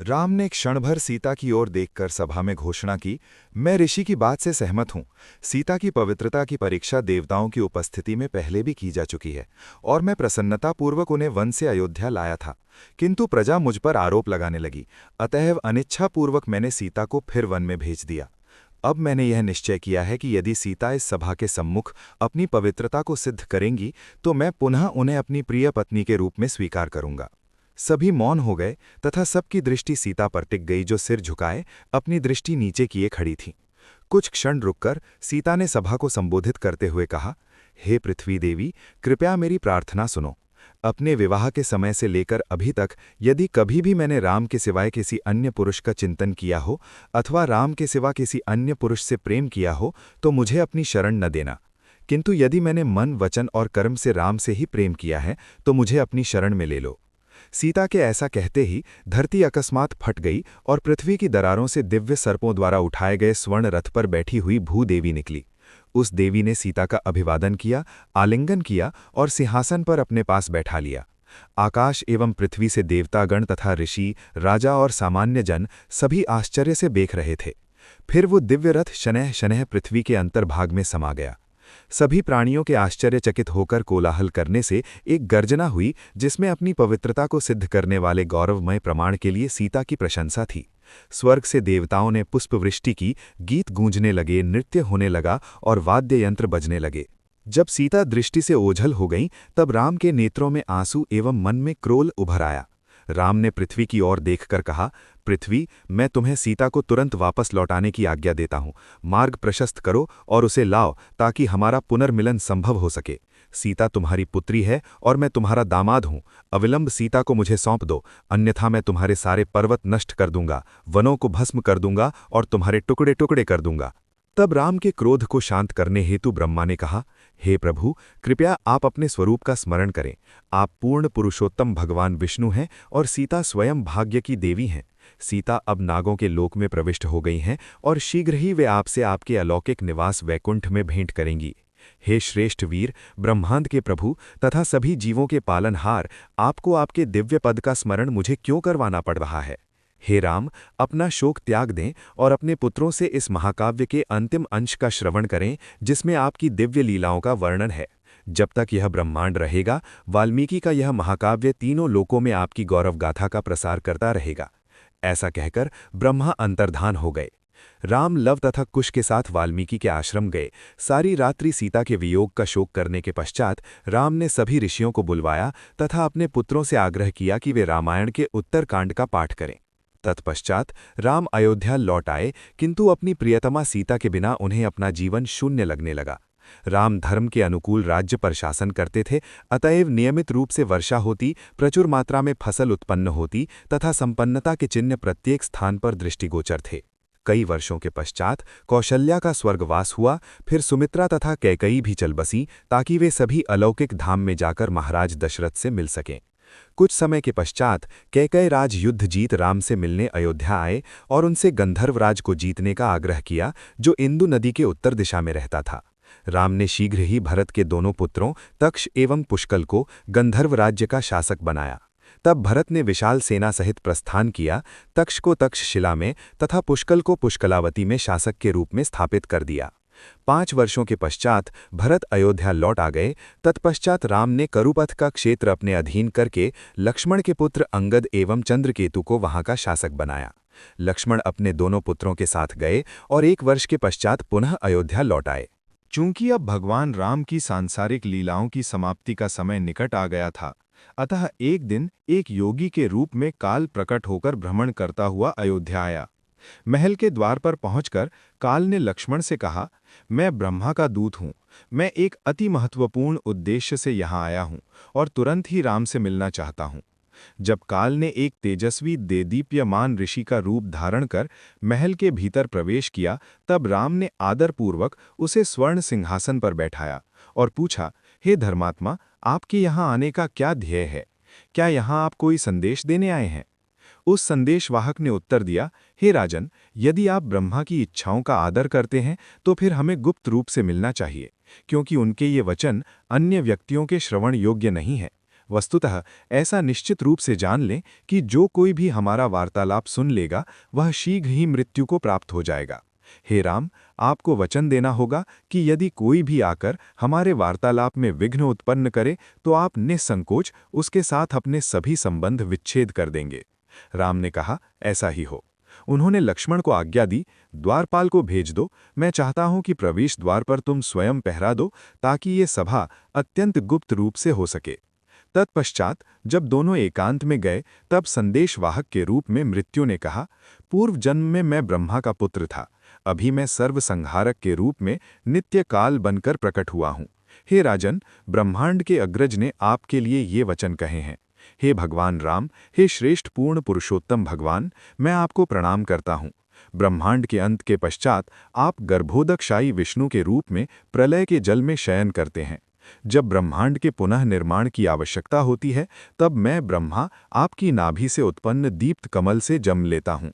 राम ने क्षण भर सीता की ओर देखकर सभा में घोषणा की, मैं ऋषि की बात से सहमत हूँ। सीता की पवित्रता की परीक्षा देवताओं की उपस्थिति में पहले भी की जा चुकी है और मैं प्रसन्नतापूर्वक उन्हें वन से अयोध्या लाया था, किंतु प्रजा मुझ पर आरोप लगाने लगी, अतएव अनिच्छापूर्वक मैंने सीता को फिर वन में भेज दिया। अब मैंने यह निश्चय किया है कि यदि सीता इस सभा के सम्मुख अपनी पवित्रता को सिद्ध करेंगी तो मैं पुनः उन्हें अपनी प्रिय पत्नी के रूप में स्वीकार करूंगा। सभी मौन हो गए तथा सबकी दृष्टि सीता पर टिक गई, जो सिर झुकाए अपनी दृष्टि नीचे किए खड़ी थी। कुछ क्षण रुककर सीता ने सभा को संबोधित करते हुए कहा, हे पृथ्वी देवी, कृपया मेरी प्रार्थना सुनो। अपने विवाह के समय से लेकर अभी तक यदि कभी भी मैंने राम के सिवाय किसी अन्य पुरुष का चिंतन किया हो अथवा राम के सिवा किसी अन्य पुरुष से प्रेम किया हो तो मुझे अपनी शरण न देना, किंतु यदि मैंने मन, वचन और कर्म से राम से ही प्रेम किया है तो मुझे अपनी शरण में ले लो। सीता के ऐसा कहते ही धरती अकस्मात फट गई और पृथ्वी की दरारों से दिव्य सर्पों द्वारा उठाए गए स्वर्ण रथ पर बैठी हुई भूदेवी निकली। उस देवी ने सीता का अभिवादन किया, आलिंगन किया और सिंहासन पर अपने पास बैठा लिया। आकाश एवं पृथ्वी से देवतागण तथा ऋषि, राजा और सामान्य जन सभी आश्चर्य से देख रहे थे। फिर वो दिव्य रथ शनैः शनैः पृथ्वी के अंतर्भाग में समा गया। सभी प्राणियों के आश्चर्यचकित होकर कोलाहल करने से एक गर्जना हुई, जिसमें अपनी पवित्रता को सिद्ध करने वाले गौरवमय प्रमाण के लिए सीता की प्रशंसा थी। स्वर्ग से देवताओं ने पुष्पवृष्टि की, गीत गूंजने लगे, नृत्य होने लगा और वाद्य यंत्र बजने लगे। जब सीता दृष्टि से ओझल हो गईं, तब राम के नेत्रों में आंसू एवं मन में क्रोध उभर आया। राम ने पृथ्वी की ओर देखकर कहा, पृथ्वी, मैं तुम्हें सीता को तुरंत वापस लौटाने की आज्ञा देता हूँ। मार्ग प्रशस्त करो और उसे लाओ ताकि हमारा पुनर्मिलन संभव हो सके। सीता तुम्हारी पुत्री है और मैं तुम्हारा दामाद हूँ। अविलंब सीता को मुझे सौंप दो, अन्यथा मैं तुम्हारे सारे पर्वत नष्ट कर दूंगा, वनों को भस्म कर दूंगा और तुम्हारे टुकड़े टुकड़े कर दूंगा। तब राम के क्रोध को शांत करने हेतु ब्रह्मा ने कहा, हे प्रभु, कृपया आप अपने स्वरूप का स्मरण करें। आप पूर्ण पुरुषोत्तम भगवान विष्णु हैं और सीता स्वयं भाग्य की देवी हैं। सीता अब नागों के लोक में प्रविष्ट हो गई हैं और शीघ्र ही वे आपसे आपके अलौकिक निवास वैकुंठ में भेंट करेंगी। हे श्रेष्ठ वीर, ब्रह्मांड के प्रभु तथा सभी जीवों के पालनहार, आपको आपके दिव्य पद का स्मरण मुझे क्यों करवाना पड़ रहा है? हे राम, अपना शोक त्याग दें और अपने पुत्रों से इस महाकाव्य के अंतिम अंश का श्रवण करें, जिसमें आपकी दिव्य लीलाओं का वर्णन है। जब तक यह ब्रह्मांड रहेगा, वाल्मीकि का यह महाकाव्य तीनों लोकों में आपकी गौरवगाथा का प्रसार करता रहेगा। ऐसा कहकर ब्रह्मा अंतर्धान हो गए। राम, लव तथा कुश के साथ वाल्मीकि के आश्रम गए। सारी रात्रि सीता के वियोग का शोक करने के पश्चात राम ने सभी ऋषियों को बुलवाया तथा अपने पुत्रों से आग्रह किया कि वे रामायण के उत्तरकांड का पाठ करें। तत्पश्चात राम अयोध्या लौट आए, किंतु अपनी प्रियतमा सीता के बिना उन्हें अपना जीवन शून्य लगने लगा। राम धर्म के अनुकूल राज्य पर शासन करते थे, अतएव नियमित रूप से वर्षा होती, प्रचुर मात्रा में फसल उत्पन्न होती तथा संपन्नता के चिन्ह प्रत्येक स्थान पर दृष्टिगोचर थे। कई वर्षों के पश्चात कौशल्या का स्वर्गवास हुआ, फिर सुमित्रा तथा कैकई भी चल बसी ताकि वे सभी अलौकिक धाम में जाकर महाराज दशरथ से मिल सकें। कुछ समय के पश्चात कैकई राज युद्ध जीत राम से मिलने अयोध्या आए और उनसे गंधर्वराज को जीतने का आग्रह किया, जो इंदु नदी के उत्तर दिशा में रहता था। राम ने शीघ्र ही भरत के दोनों पुत्रों तक्ष एवं पुष्कल को गंधर्व राज्य का शासक बनाया। तब भरत ने विशाल सेना सहित प्रस्थान किया, तक्ष को तक्षशिला में तथा पुष्कल को पुष्कलावती में शासक के रूप में स्थापित कर दिया। 5 वर्षों के पश्चात भरत अयोध्या लौट आ गए। तत्पश्चात राम ने करुपथ का क्षेत्र अपने अधीन करके लक्ष्मण के पुत्र अंगद एवं चंद्रकेतु को वहां का शासक बनाया। लक्ष्मण अपने दोनों पुत्रों के साथ गए और 1 वर्ष के पश्चात पुनः अयोध्या लौट आए। चूंकि अब भगवान राम की सांसारिक लीलाओं की समाप्ति का समय निकट आ गया था, अतः एक दिन एक योगी के रूप में काल प्रकट होकर भ्रमण करता हुआ अयोध्या आया। महल के द्वार पर पहुंचकर काल ने लक्ष्मण से कहा, मैं ब्रह्मा का दूत हूं। मैं एक अति महत्वपूर्ण उद्देश्य से यहाँ आया हूं और तुरंत ही राम से मिलना चाहता हूं। जब काल ने एक तेजस्वी देदीप्यमान ऋषि का रूप धारण कर महल के भीतर प्रवेश किया, तब राम ने आदरपूर्वक उसे स्वर्ण सिंहासन पर बैठाया और पूछा, हे धर्मात्मा, आपके यहाँ आने का क्या ध्येय है? क्या यहाँ आप कोई संदेश देने आए हैं? उस संदेशवाहक ने उत्तर दिया, हे राजन, यदि आप ब्रह्मा की इच्छाओं का आदर करते हैं तो फिर हमें गुप्त रूप से मिलना चाहिए, क्योंकि उनके ये वचन अन्य व्यक्तियों के श्रवण योग्य नहीं है। वस्तुतः ऐसा निश्चित रूप से जान लें कि जो कोई भी हमारा वार्तालाप सुन लेगा वह शीघ्र ही मृत्यु को प्राप्त हो जाएगा। हे राम, आपको वचन देना होगा कि यदि कोई भी आकर हमारे वार्तालाप में विघ्न उत्पन्न करे तो आप निसंकोच उसके साथ अपने सभी संबंध विच्छेद कर देंगे। राम ने कहा, ऐसा ही हो। उन्होंने लक्ष्मण को आज्ञा दी, द्वारपाल को भेज दो। मैं चाहता हूं कि प्रवेश द्वार पर तुम स्वयं पहरा दो ताकि ये सभा अत्यंत गुप्त रूप से हो सके। तत्पश्चात जब दोनों एकांत में गए, तब संदेशवाहक के रूप में मृत्यु ने कहा, पूर्व जन्म में मैं ब्रह्मा का पुत्र था। अभी मैं सर्वसंहारक के रूप में नित्य काल बनकर प्रकट हुआ हूं। हे राजन, ब्रह्मांड के अग्रज ने आपके लिए ये वचन कहे हैं। हे भगवान राम, हे श्रेष्ठ पूर्ण पुरुषोत्तम भगवान, मैं आपको प्रणाम करता हूँ। ब्रह्मांड के अंत के पश्चात आप गर्भोदकशायी विष्णु के रूप में प्रलय के जल में शयन करते हैं। जब ब्रह्मांड के पुनः निर्माण की आवश्यकता होती है, तब मैं ब्रह्मा आपकी नाभि से उत्पन्न दीप्त कमल से जन्म लेता हूँ।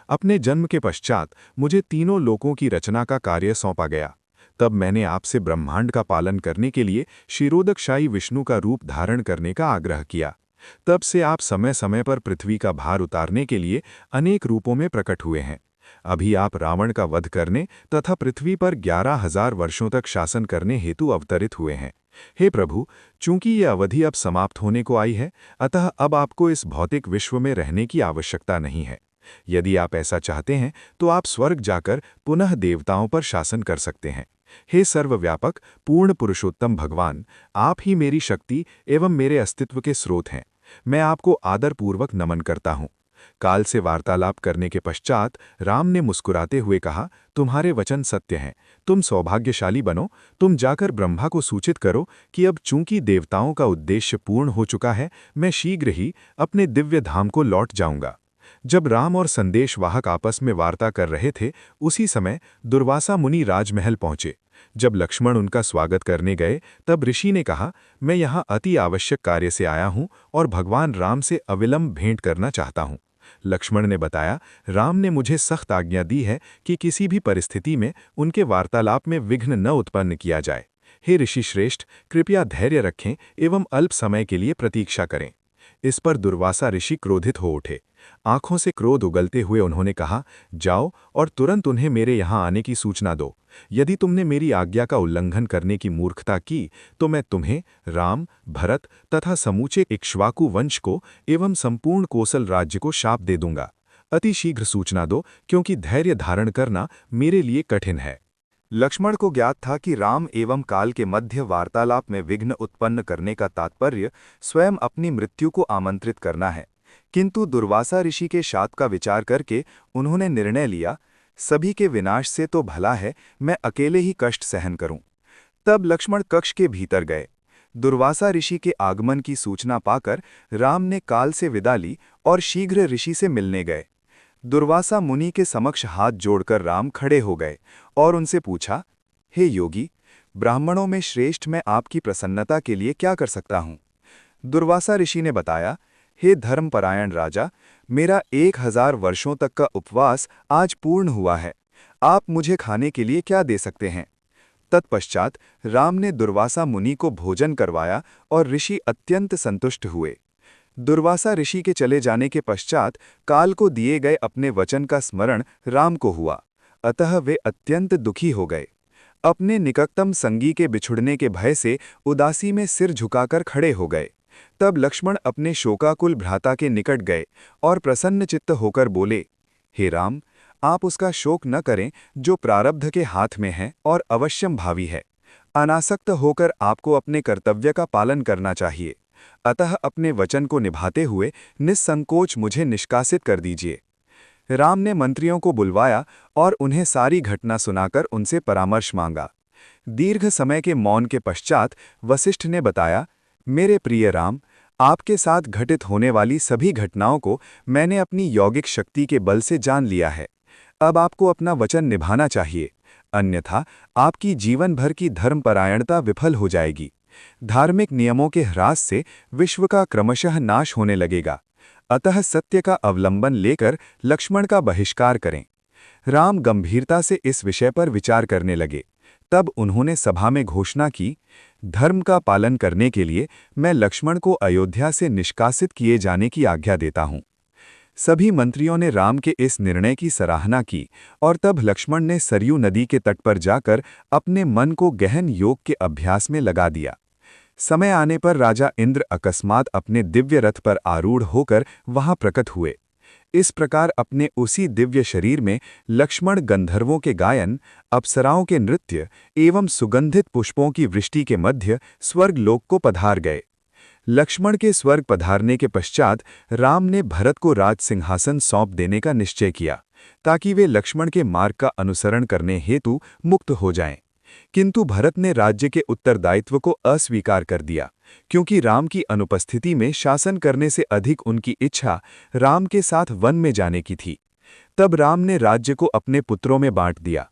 अपने जन्म के पश्चात मुझे तीनों लोकों की रचना का कार्य सौंपा गया। तब मैंने आपसे ब्रह्मांड का पालन करने के लिए क्षीरोदकशायी विष्णु का रूप धारण करने का आग्रह किया। तब से आप समय समय पर पृथ्वी का भार उतारने के लिए अनेक रूपों में प्रकट हुए हैं। अभी आप रावण का वध करने तथा पृथ्वी पर 11,000 वर्षों तक शासन करने हेतु अवतरित हुए हैं। हे प्रभु, चूंकि ये अवधि अब समाप्त होने को आई है, अतः अब आपको इस भौतिक विश्व में रहने की आवश्यकता नहीं है। यदि आप ऐसा चाहते हैं तो आप स्वर्ग जाकर पुनः देवताओं पर शासन कर सकते हैं। हे सर्वव्यापक पूर्ण पुरुषोत्तम भगवान, आप ही मेरी शक्ति एवं मेरे अस्तित्व के स्रोत हैं। मैं आपको आदरपूर्वक नमन करता हूँ। काल से वार्तालाप करने के पश्चात राम ने मुस्कुराते हुए कहा, तुम्हारे वचन सत्य हैं। तुम सौभाग्यशाली बनो। तुम जाकर ब्रह्मा को सूचित करो कि अब चूंकि देवताओं का उद्देश्य पूर्ण हो चुका है, मैं शीघ्र ही अपने दिव्य धाम को लौट जाऊंगा। जब राम और संदेशवाहक आपस में वार्ता कर रहे थे, उसी समय दुर्वासा मुनि राजमहल पहुंचे। जब लक्ष्मण उनका स्वागत करने गए, तब ऋषि ने कहा, मैं यहाँ अति आवश्यक कार्य से आया हूँ और भगवान राम से अविलंब भेंट करना चाहता हूँ। लक्ष्मण ने बताया, राम ने मुझे सख्त आज्ञा दी है कि किसी भी परिस्थिति में उनके वार्तालाप में विघ्न न उत्पन्न किया जाए। हे ऋषि श्रेष्ठ, कृपया धैर्य रखें एवं अल्प समय के लिए प्रतीक्षा करें। इस पर दुर्वासा ऋषि क्रोधित हो उठे। आंखों से क्रोध उगलते हुए उन्होंने कहा, जाओ और तुरंत उन्हें मेरे यहाँ आने की सूचना दो। यदि तुमने मेरी आज्ञा का उल्लंघन करने की मूर्खता की तो मैं तुम्हें, राम, भरत तथा समूचे इक्ष्वाकु वंश को एवं संपूर्ण कोसल राज्य को शाप दे दूंगा। अति शीघ्र सूचना दो, क्योंकि धैर्य धारण करना मेरे लिए कठिन है। लक्ष्मण को ज्ञात था कि राम एवं काल के मध्य वार्तालाप में विघ्न उत्पन्न करने का तात्पर्य स्वयं अपनी मृत्यु को आमंत्रित करना है, किंतु दुर्वासा ऋषि के शाप का विचार करके उन्होंने निर्णय लिया, सभी के विनाश से तो भला है मैं अकेले ही कष्ट सहन करूं। तब लक्ष्मण कक्ष के भीतर गए। दुर्वासा ऋषि के आगमन की सूचना पाकर राम ने काल से विदा ली और शीघ्र ऋषि से मिलने गए। दुर्वासा मुनि के समक्ष हाथ जोड़कर राम खड़े हो गए और उनसे पूछा, हे योगी, ब्राह्मणों में श्रेष्ठ मैं आपकी प्रसन्नता के लिए क्या कर सकता हूँ? दुर्वासा ऋषि ने बताया, हे धर्मपरायण राजा, मेरा 1000 वर्षों तक का उपवास आज पूर्ण हुआ है। आप मुझे खाने के लिए क्या दे सकते हैं? तत्पश्चात राम ने दुर्वासा मुनि को भोजन करवाया और ऋषि अत्यंत संतुष्ट हुए। दुर्वासा ऋषि के चले जाने के पश्चात काल को दिए गए अपने वचन का स्मरण राम को हुआ, अतः वे अत्यंत दुखी हो गए। अपने निकटतम संगी के बिछुड़ने के भय से उदासी में सिर झुकाकर खड़े हो गए। तब लक्ष्मण अपने शोकाकुल भ्राता के निकट गए और प्रसन्नचित्त होकर बोले, हे राम, आप उसका शोक न करें जो प्रारब्ध के हाथ में है और अवश्यम भावी है। अनासक्त होकर आपको अपने कर्तव्य का पालन करना चाहिए, अतः अपने वचन को निभाते हुए निस्संकोच मुझे निष्कासित कर दीजिए। राम ने मंत्रियों को बुलवाया और उन्हें सारी घटना सुनाकर उनसे परामर्श मांगा। दीर्घ समय के मौन के पश्चात वशिष्ठ ने बताया, मेरे प्रिय राम, आपके साथ घटित होने वाली सभी घटनाओं को मैंने अपनी यौगिक शक्ति के बल से जान लिया है। अब आपको अपना वचन निभाना चाहिए, अन्यथा आपकी जीवन भर की धर्मपरायणता विफल हो जाएगी। धार्मिक नियमों के ह्रास से विश्व का क्रमशः नाश होने लगेगा, अतः सत्य का अवलंबन लेकर लक्ष्मण का बहिष्कार करें। राम गंभीरता से इस विषय पर विचार करने लगे। तब उन्होंने सभा में घोषणा की, धर्म का पालन करने के लिए मैं लक्ष्मण को अयोध्या से निष्कासित किए जाने की आज्ञा देता हूं। सभी मंत्रियों ने राम के इस निर्णय की सराहना की और तब लक्ष्मण ने सरयू नदी के तट पर जाकर अपने मन को गहन योग के अभ्यास में लगा दिया। समय आने पर राजा इंद्र अकस्मात अपने दिव्य रथ पर आरूढ़ होकर वहां प्रकट हुए। इस प्रकार अपने उसी दिव्य शरीर में लक्ष्मण गंधर्वों के गायन, अप्सराओं के नृत्य एवं सुगंधित पुष्पों की वृष्टि के मध्य स्वर्गलोक को पधार गए। लक्ष्मण के स्वर्ग पधारने के पश्चात राम ने भरत को राज सिंहासन सौंप देने का निश्चय किया, ताकि वे लक्ष्मण के मार्ग का अनुसरण करने हेतु मुक्त हो जाएं। किंतु भरत ने राज्य के उत्तरदायित्व को अस्वीकार कर दिया, क्योंकि राम की अनुपस्थिति में शासन करने से अधिक उनकी इच्छा राम के साथ वन में जाने की थी। तब राम ने राज्य को अपने पुत्रों में बांट दिया।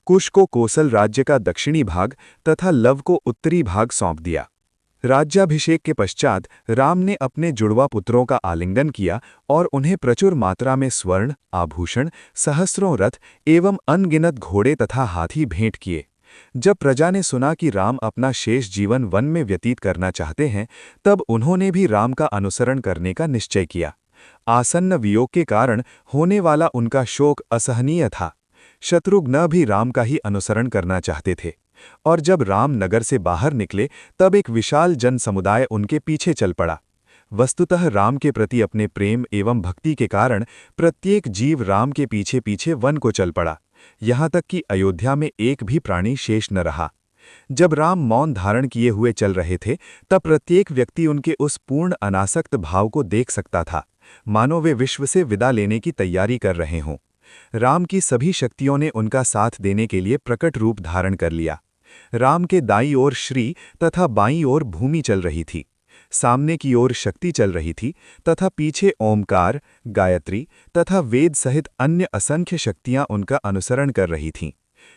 कुश को कोसल राज्य का दक्षिणी भाग तथा लव को उत्तरी भाग सौंप दिया। राज्याभिषेक के पश्चात राम ने अपने जुड़वा पुत्रों का आलिंगन किया और उन्हें प्रचुर मात्रा में स्वर्ण, आभूषण, सहस्रों रथ एवं अनगिनत घोड़े तथा हाथी भेंट किए। जब प्रजा ने सुना कि राम अपना शेष जीवन वन में व्यतीत करना चाहते हैं, तब उन्होंने भी राम का अनुसरण करने का निश्चय किया। आसन्न वियोग के कारण होने वाला उनका शोक असहनीय था। शत्रुघ्न भी राम का ही अनुसरण करना चाहते थे, और जब राम नगर से बाहर निकले तब एक विशाल जन समुदाय उनके पीछे चल पड़ा। वस्तुतः राम के प्रति अपने प्रेम एवं भक्ति के कारण प्रत्येक जीव राम के पीछे पीछे वन को चल पड़ा, यहाँ तक कि अयोध्या में एक भी प्राणी शेष न रहा। जब राम मौन धारण किए हुए चल रहे थे, तब प्रत्येक व्यक्ति उनके उस पूर्ण अनासक्त भाव को देख सकता था, मानो वे विश्व से विदा लेने की तैयारी कर रहे हों। राम की सभी शक्तियों ने उनका साथ देने के लिए प्रकट रूप धारण कर लिया। राम के दाईं ओर श्री तथा बाईं ओर भूमि चल रही थी, सामने की ओर शक्ति चल रही थी तथा पीछे ओमकार, गायत्री तथा वेद सहित अन्य असंख्य शक्तियां उनका अनुसरण कर रही थीं।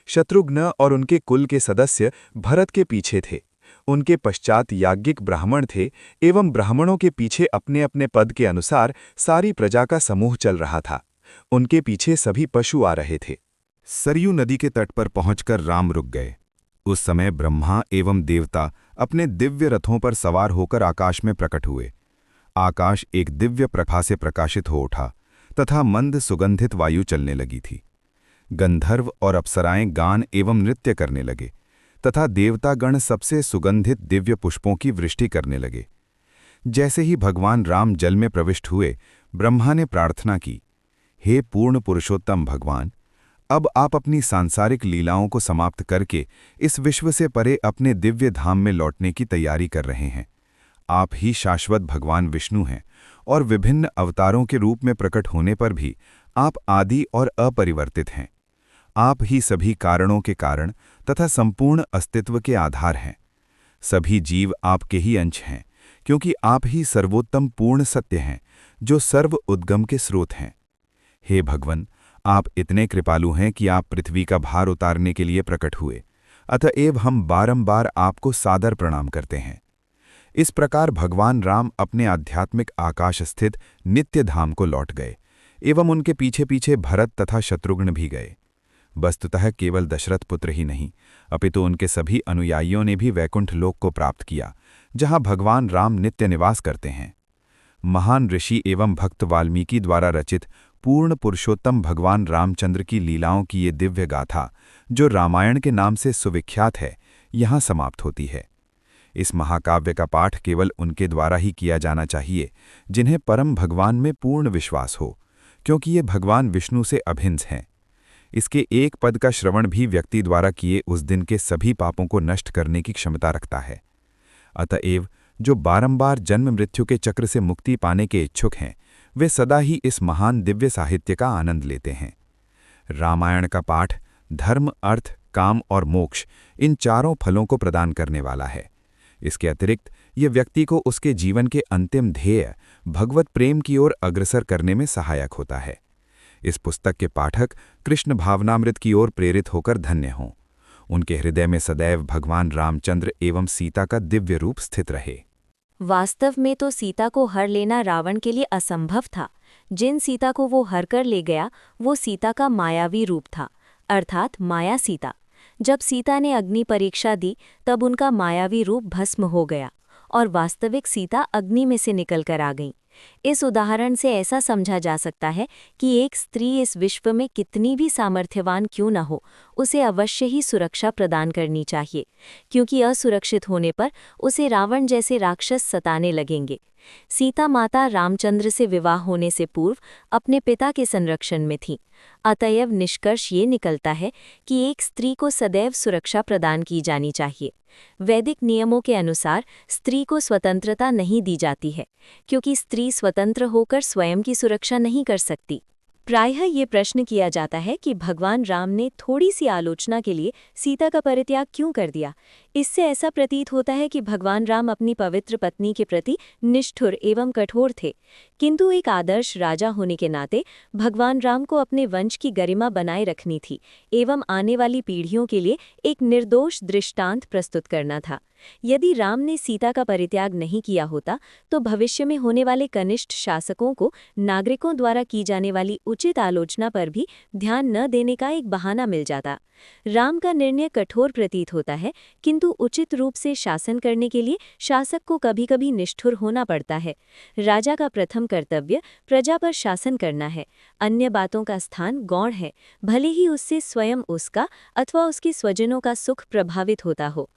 शत्रुघ्न और उनके कुल के सदस्य भरत के पीछे थे। उनके पश्चात याज्ञिक ब्राह्मण थे एवं ब्राह्मणों के पीछे अपने अपने पद के अनुसार सारी प्रजा का समूह चल रहा था। उनके पीछे सभी पशु आ रहे थे। सरयू नदी के तट पर पहुंचकर राम रुक गए। उस समय ब्रह्मा एवं देवता अपने दिव्य रथों पर सवार होकर आकाश में प्रकट हुए। आकाश एक दिव्य प्रभा से प्रकाशित हो उठा तथा मंद सुगंधित वायु चलने लगी थी। गंधर्व और अप्सराएं गान एवं नृत्य करने लगे तथा देवतागण सबसे सुगंधित दिव्य पुष्पों की वृष्टि करने लगे। जैसे ही भगवान राम जल में प्रविष्ट हुए, ब्रह्मा ने प्रार्थना की, हे पूर्ण पुरुषोत्तम भगवान, अब आप अपनी सांसारिक लीलाओं को समाप्त करके इस विश्व से परे अपने दिव्य धाम में लौटने की तैयारी कर रहे हैं। आप ही शाश्वत भगवान विष्णु हैं और विभिन्न अवतारों के रूप में प्रकट होने पर भी आप आदि और अपरिवर्तित हैं। आप ही सभी कारणों के कारण तथा संपूर्ण अस्तित्व के आधार हैं। सभी जीव आपके ही अंश हैं, क्योंकि आप ही सर्वोत्तम पूर्ण सत्य हैं, जो सर्व उद्गम के स्रोत हैं। हे भगवन, आप इतने कृपालु हैं कि आप पृथ्वी का भार उतारने के लिए प्रकट हुए, अतएव हम बारंबार आपको सादर प्रणाम करते हैं। इस प्रकार भगवान राम अपने आध्यात्मिक आकाश स्थित नित्य धाम को लौट गए एवं उनके पीछे पीछे भरत तथा शत्रुघ्न भी गए। वस्तुतः केवल दशरथ पुत्र ही नहीं, अपितु उनके सभी अनुयायियों ने भी वैकुंठ लोक को प्राप्त किया, जहां भगवान राम नित्य निवास करते हैं। महान ऋषि एवं भक्त वाल्मीकि द्वारा रचित पूर्ण पुरुषोत्तम भगवान रामचंद्र की लीलाओं की ये दिव्य गाथा, जो रामायण के नाम से सुविख्यात है, यहाँ समाप्त होती है। इस महाकाव्य का पाठ केवल उनके द्वारा ही किया जाना चाहिए जिन्हें परम भगवान में पूर्ण विश्वास हो, क्योंकि ये भगवान विष्णु से अभिन्न हैं। इसके एक पद का श्रवण भी व्यक्ति द्वारा किए उस दिन के सभी पापों को नष्ट करने की क्षमता रखता है। अतएव जो बारंबार जन्म मृत्यु के चक्र से मुक्ति पाने के इच्छुक हैं, वे सदा ही इस महान दिव्य साहित्य का आनंद लेते हैं। रामायण का पाठ धर्म, अर्थ, काम और मोक्ष, इन चारों फलों को प्रदान करने वाला है। इसके अतिरिक्त ये व्यक्ति को उसके जीवन के अंतिम ध्येय भगवत प्रेम की ओर अग्रसर करने में सहायक होता है। इस पुस्तक के पाठक कृष्ण भावनामृत की ओर प्रेरित होकर धन्य हों। उनके हृदय में सदैव भगवान रामचंद्र एवं सीता का दिव्य रूप स्थित रहे। वास्तव में तो सीता को हर लेना रावण के लिए असंभव था। जिन सीता को वो हर कर ले गया, वो सीता का मायावी रूप था, अर्थात माया सीता। जब सीता ने अग्नि परीक्षा दी, तब उनका मायावी रूप भस्म हो गया और वास्तविक सीता अग्नि में से निकलकर आ गई। इस उदाहरण से ऐसा समझा जा सकता है कि एक स्त्री इस विश्व में कितनी भी सामर्थ्यवान क्यों न हो, उसे अवश्य ही सुरक्षा प्रदान करनी चाहिए, क्योंकि असुरक्षित होने पर उसे रावण जैसे राक्षस सताने लगेंगे। सीता माता रामचंद्र से विवाह होने से पूर्व अपने पिता के संरक्षण में थीं। अतएव निष्कर्ष ये निकलता है कि एक स्त्री को सदैव सुरक्षा प्रदान की जानी चाहिए। वैदिक नियमों के अनुसार स्त्री को स्वतंत्रता नहीं दी जाती है, क्योंकि स्त्री स्वतंत्र होकर स्वयं की सुरक्षा नहीं कर सकती। प्रायः ये प्रश्न किया जाता है कि भगवान राम ने थोड़ी सी आलोचना के लिए सीता का परित्याग क्यों कर दिया। इससे ऐसा प्रतीत होता है कि भगवान राम अपनी पवित्र पत्नी के प्रति निष्ठुर एवं कठोर थे, किंतु एक आदर्श राजा होने के नाते भगवान राम को अपने वंश की गरिमा बनाए रखनी थी एवं आने वाली पीढ़ियों के लिए एक निर्दोष दृष्टांत प्रस्तुत करना था। यदि राम ने सीता का परित्याग नहीं किया होता, तो भविष्य में होने वाले कनिष्ठ शासकों को नागरिकों द्वारा की जाने वाली उचित आलोचना पर भी ध्यान न देने का एक बहाना मिल जाता। राम का निर्णय कठोर प्रतीत होता है, किंतु उचित रूप से शासन करने के लिए शासक को कभी कभी निष्ठुर होना पड़ता है। राजा का प्रथम कर्तव्य प्रजा पर शासन करना है। अन्य बातों का स्थान गौण है, भले ही उससे स्वयं उसका अथवा उसके स्वजनों का सुख प्रभावित होता हो।